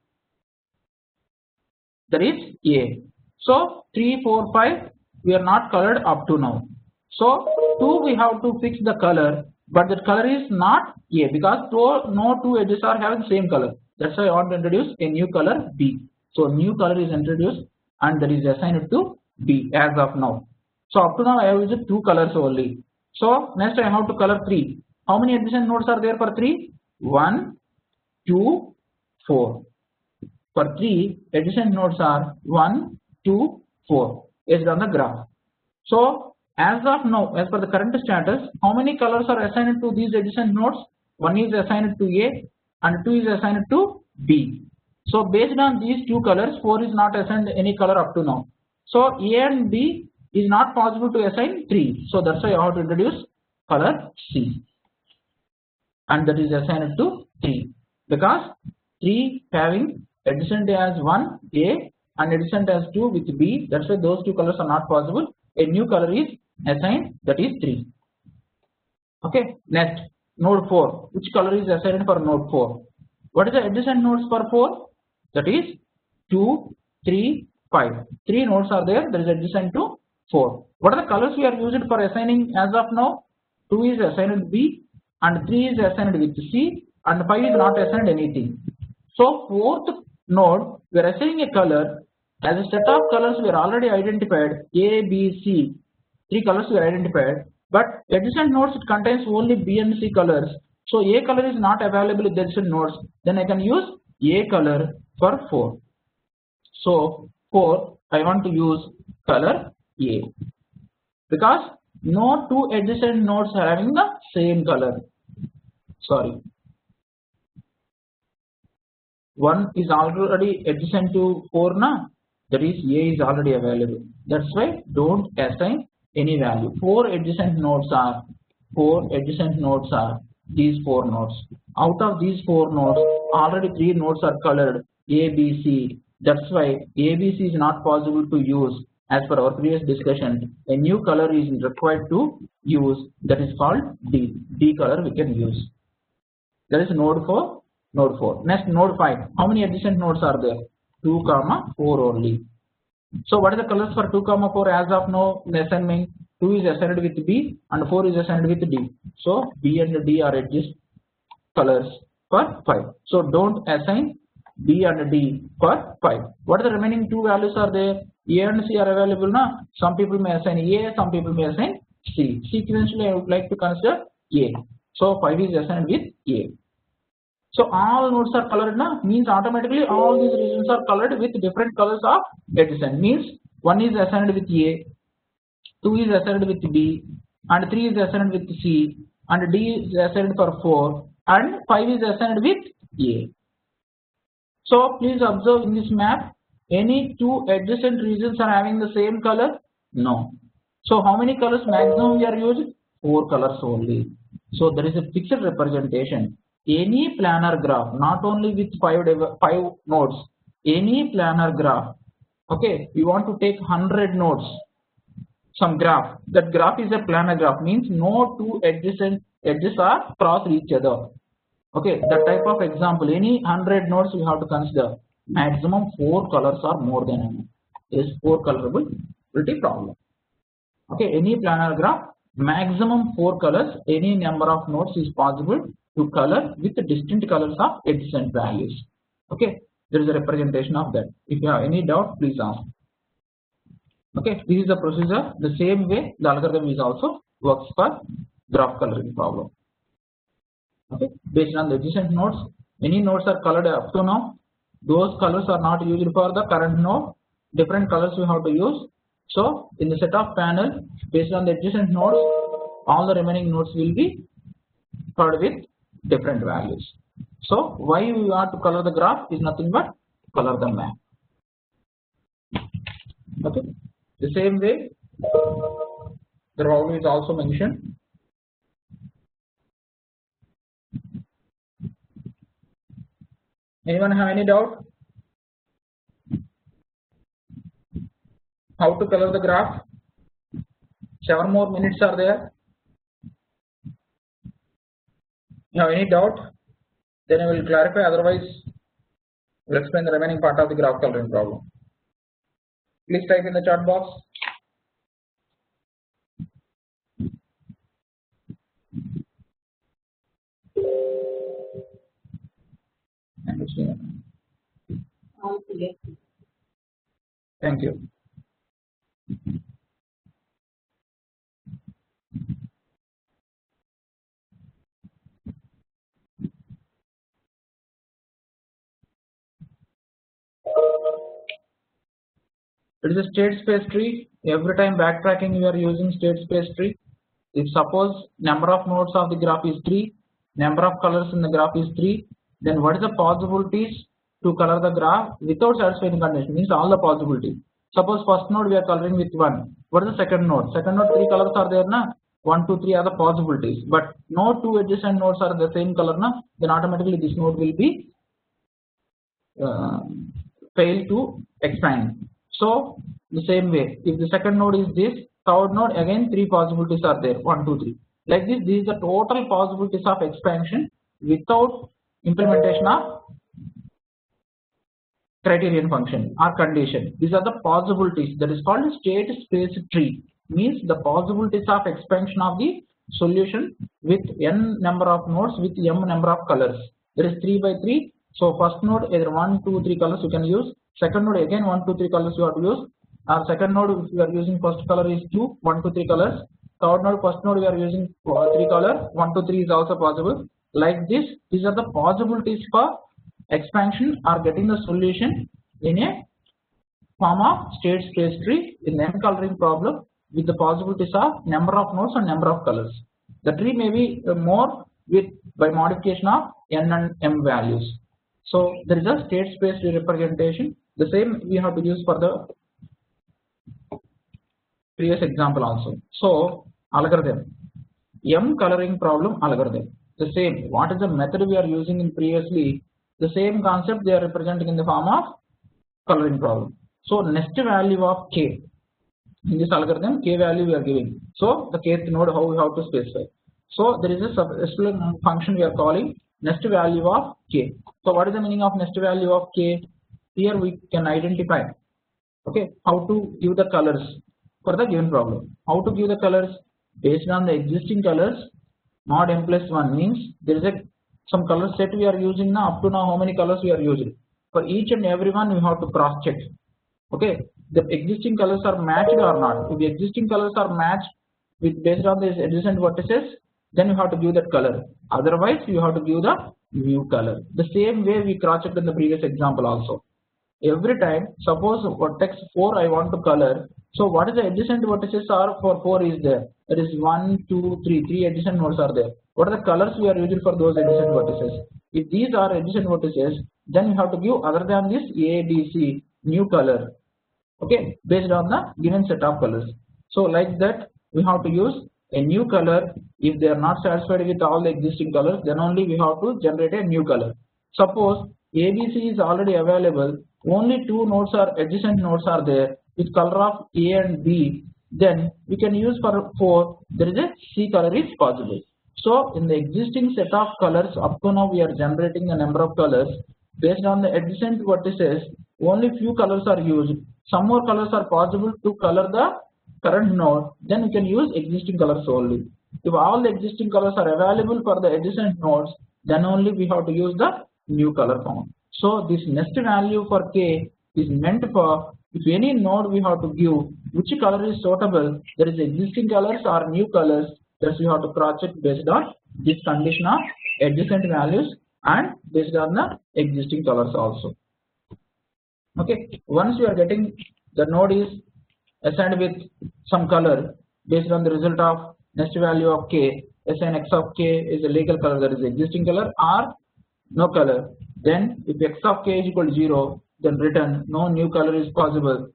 [SPEAKER 1] That is A. So 3, 4, 5 we are not colored up to now. So 2 we have to fix the color, but that color is not A, because no two edges are having the same color. That's why I want to introduce a new color B. So new color is introduced and that is assigned to B as of now. So up to now I have used 2 colors only. So next I have to color 3. How many adjacent nodes are there for 3? 1, 2, 4. For 3 adjacent nodes are 1, 2, 4 based on the graph. So as of now, as per the current status, how many colors are assigned to these adjacent nodes? 1 is assigned to A and 2 is assigned to B. So based on these 2 colors, 4 is not assigned any color up to now. So A and B is not possible to assign 3. So that's why I have to introduce color C, and that is assigned to 3, because 3 having adjacent as 1 A and adjacent as 2 with B. That's why those 2 colors are not possible. A new color is assigned, that is 3. Okay, next node 4. Which color is assigned for node 4? What is the adjacent nodes for 4? That is 2, 3, 5. 3 nodes are there, that is adjacent to 4. What are the colors we are used for assigning as of now? 2 is assigned B and 3 is assigned with C and 5 is not assigned anything. So 4th node we are assigning a color. As a set of colors we are already identified A, B, C. 3 colors we are identified, but adjacent nodes it contains only B and C colors. So A color is not available in the adjacent nodes. Then I can use A color for 4. So 4 I want to use color A, because no 2 adjacent nodes are having the same color. Sorry. 1 is already adjacent to 4 now. That is A is already available. That's why don't assign any value. 4 adjacent nodes are these 4 nodes. Out of these 4 nodes, already 3 nodes are colored A, B, C. That's why A, B, C is not possible to use. As per our previous discussion, a new color is required to use, that is called D. D color we can use. That is node 4 node 4. Next node 5. How many adjacent nodes are there? 2, 4 only. So what are the colors for 2, 4 as of now? The assignment 2 is assigned with B and 4 is assigned with D. So B and D are adjacent colors for 5. So don't assign B and D for 5. What are the remaining 2 values are there? A and C are available now. Some people may assign A, some people may assign C. Sequentially, I would like to consider A. So 5 is assigned with A. So all nodes are colored now, means automatically all these regions are colored with different colors of adjacent. Means 1 is assigned with A, 2 is assigned with B, and 3 is assigned with C, and D is assigned for 4, and 5 is assigned with A. So please observe in this map, any 2 adjacent regions are having the same color? No. So how many colors maximum we are using? 4 colors only. So there is a fixed representation. Any planar graph, not only with 5 nodes, any planar graph. Okay, we want to take 100 nodes, some graph. That graph is a planar graph, means no 2 adjacent edges are cross each other. Okay, that type of example, any 100 nodes we have to consider. Maximum 4 colors are more than enough. Is 4 colorability problem. Okay, any planar graph, maximum 4 colors, any number of nodes is possible to color with distinct colors of adjacent values. Okay, there is a representation of that. If you have any doubt, please ask. Okay, this is the procedure. The same way the algorithm is also works for graph coloring problem. Okay, based on the adjacent nodes, many nodes are colored up to now. Those colors are not used for the current node. Different colors we have to use. So in the set of panel, based on the adjacent nodes, all the remaining nodes will be colored with different values. So why we want to color the graph is nothing but color the map. Okay, the same way the value is also mentioned. Anyone have any doubt? How to color the graph? 7 more minutes are there. You have any doubt? Then I will clarify, otherwise we'll explain the remaining part of the graph coloring problem. Please type in the chat box. Thank you. It is a state space tree. Every time backtracking you are using state space tree. If suppose number of nodes of the graph is 3, number of colors in the graph is 3, then what is the possibilities to color the graph without satisfying condition? Means all the possibilities. Suppose first node we are coloring with 1. What is the second node? Second node 3 colors are there na? 1, 2, 3 are the possibilities. But no 2 adjacent nodes are the same color na? Then automatically this node will be fail to expand. So the same way, if the second node is this, third node again 3 possibilities are there, 1, 2, 3. Like this, these are the total possibilities of expansion without implementation of criterion function or condition. These are the possibilities. That is called state space tree. Means the possibilities of expansion of the solution with n number of nodes with m number of colors. There is 3 by 3. So first node either 1, 2, 3 colors you can use. Second node again 1, 2, 3 colors you have to use. Our second node if you are using first color is 2, 1, 2, 3 colors. Third node, first node we are using 3 color, 1, 2, 3 is also possible. Like this, these are the possibilities for expansion or getting the solution in a form of state space tree in n coloring problem with the possibilities of number of nodes and number of colors. The tree may be more with by modification of n and m values. So there is a state space representation. The same we have to use for the previous example also. So algorithm, m coloring problem algorithm. The same. What is the method we are using in previously? The same concept they are representing in the form of coloring problem. So next value of k in this algorithm, k value we are giving. So the kth node how we have to specify. So there is a substitution function we are calling nest value of k. So what is the meaning of nest value of k? Here we can identify, okay, how to give the colors for the given problem. How to give the colors? Based on the existing colors, mod m plus 1 means there is a some color set we are using now. Up to now, how many colors we are using? For each and every one we have to cross check. Okay, the existing colors are matched or not. If the existing colors are matched with based on these adjacent vertices, then you have to give that color. Otherwise, you have to give the new color. The same way we cross checked in the previous example also. Every time, suppose vertex 4 I want to color. So what is the adjacent vertices are for 4 is there? That is 1, 2, 3. 3 adjacent nodes are there. What are the colors we are using for those adjacent vertices? If these are adjacent vertices, then you have to give other than this A, B, C new color. Okay, based on the given set of colors. So like that, we have to use a new color. If they are not satisfied with all the existing colors, then only we have to generate a new color. Suppose ABC is already available, only two nodes are adjacent nodes are there with color of A and B, then we can use for 4, there is a C color is possible. So in the existing set of colors, up to now we are generating a number of colors. Based on the adjacent vertices, only few colors are used. Some more colors are possible to color the current node, then we can use existing colors only. If all the existing colors are available for the adjacent nodes, then only we have to use the new color form. So this nest value for k is meant for if any node we have to give which color is suitable, there is existing colors or new colors, that we have to cross check based on this condition of adjacent values and based on the existing colors also. Okay, once you are getting the node is assigned with some color based on the result of nest value of k, assign x of k is a legal color, that is existing color or no color. Then if x of k is equal to 0, then return no new color is possible.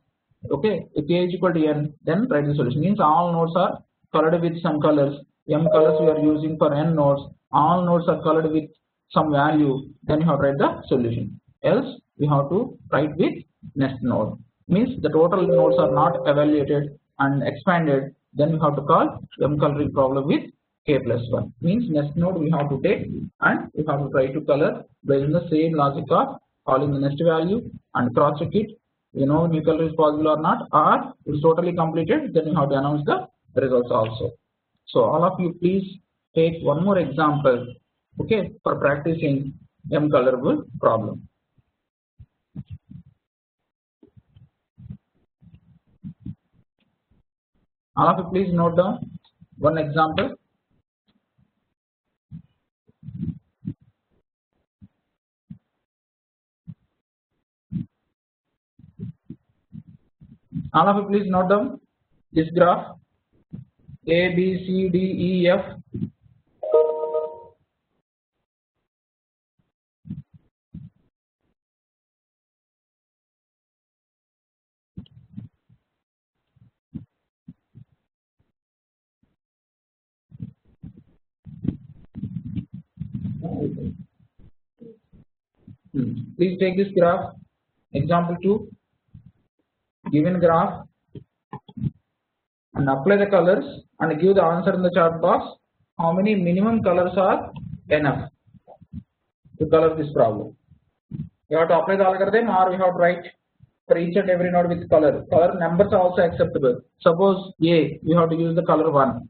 [SPEAKER 1] Okay, if k is equal to n, then write the solution. Means all nodes are colored with some colors. M colors we are using for n nodes. All nodes are colored with some value. Then you have to write the solution. Else we have to write with nest node. Means the total nodes are not evaluated and expanded. Then we have to call m coloring problem with k plus 1. Means nest node we have to take and we have to try to color based on the same logic of calling the nest value and cross check it. You know new color is possible or not, or it's totally completed, then you have to announce the results also. So all of you please take one more example, okay, for practicing m colorable problem. All of you please note down one example. All of you please note down this graph A, B, C, D, E, F. Please take this graph, example 2, given graph, and apply the colors and give the answer in the chart box. How many minimum colors are enough to color this problem? You have to apply the algorithm or we have to write for each and every node with color. Color numbers are also acceptable. Suppose A, we have to use the color 1.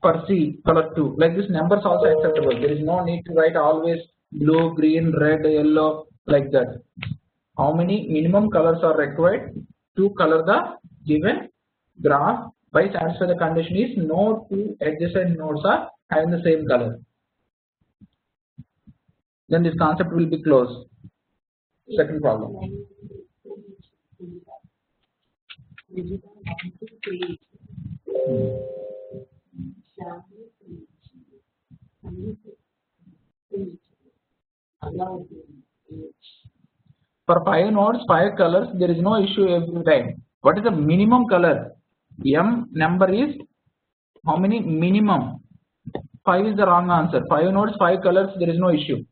[SPEAKER 1] For C, color 2. Like this, numbers also acceptable. There is no need to write always blue, green, red, yellow, like that. How many minimum colors are required to color the given graph by satisfy the condition is no two adjacent nodes are having the same color. Then this concept will be closed. Second problem. For 5 nodes, 5 colors, there is no issue every time. What is the minimum color? M number is how many minimum? 5 is the wrong answer. 5 nodes, 5 colors, there is no issue.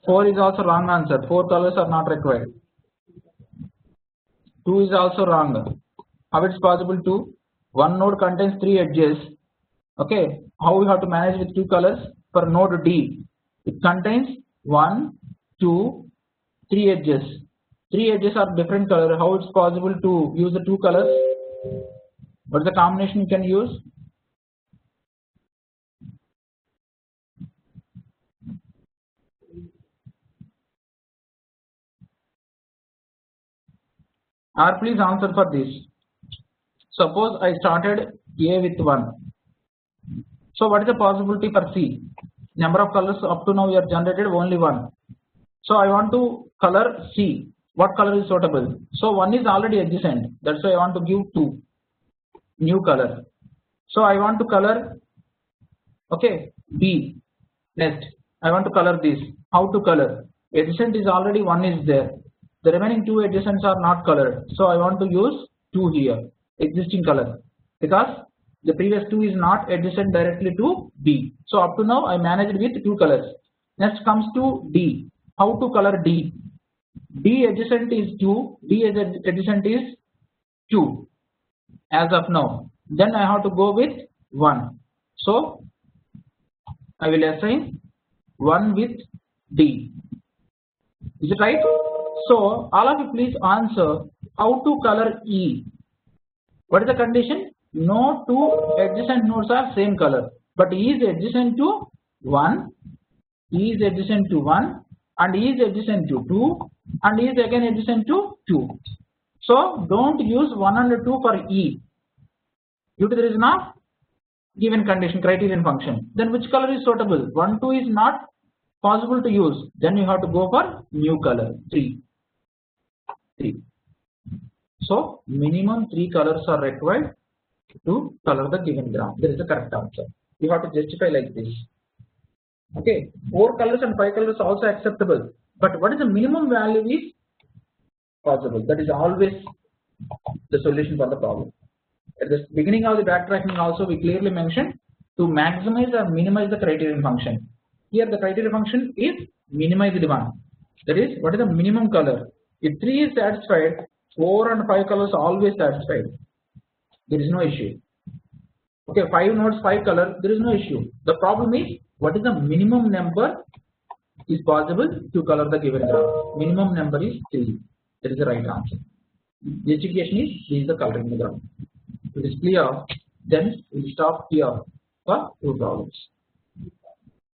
[SPEAKER 1] 4 is also wrong answer. 4 colors are not required. 2 is also wrong. How it's possible to? One node contains 3 edges. Okay. How we have to manage with 2 colors? For node D, It contains 1, 2, 3 edges. 3 edges are different color. How it's possible to use the 2 colors? What's the combination you can use? Or please answer for this. Suppose I started A with 1. So what is the possibility for C? Number of colors up to now we have generated only 1. So I want to color C. What color is suitable? So 1 is already adjacent. That's why I want to give 2 new color. So I want to color, okay, B. Next I want to color this. How to color? Adjacent is already 1 is there. The remaining 2 adjacents are not colored. So I want to use 2 here, existing color, because the previous 2 is not adjacent directly to B. So up to now I managed with 2 colors. Next comes to D. How to color D? D adjacent is 2. D adjacent is 2 as of now. Then I have to go with 1. So I will assign 1 with D. Is it right? So all of you please answer how to color E. What is the condition? No two adjacent nodes are same color, but E is adjacent to 1, E is adjacent to 1, and E is adjacent to 2, and E is again adjacent to 2. So don't use 1 and 2 for E due to the reason of given condition criterion function. Then which color is suitable? 1, 2 is not possible to use. Then you have to go for new color 3. So minimum 3 colors are required to color the given graph. That is the correct answer. You have to justify like this. Okay, 4 colors and 5 colors also acceptable. But what is the minimum value is possible? That is always the solution for the problem. At the beginning of the backtracking also we clearly mentioned to maximize or minimize the criterion function. Here the criterion function is minimized one. That is, what is the minimum color? If 3 is satisfied, 4 and 5 colors always satisfied. There is no issue. Okay, 5 nodes, 5 color, there is no issue. The problem is what is the minimum number is possible to color the given graph. Minimum number is 3. That is the right answer. Justification is this is the coloring graph. If it is clear, then we will stop here for 2 problems.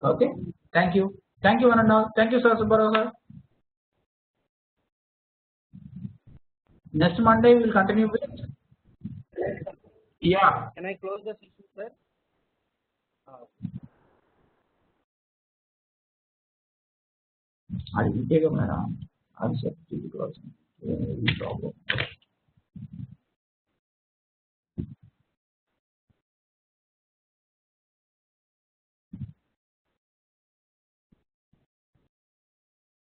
[SPEAKER 1] Okay, thank you. Thank you one and all. Thank you sir Subbarao sir. Next Monday we will continue with, yeah.
[SPEAKER 2] Can I close the session, sir?
[SPEAKER 1] I will take a matter. Answer to the question. Problem.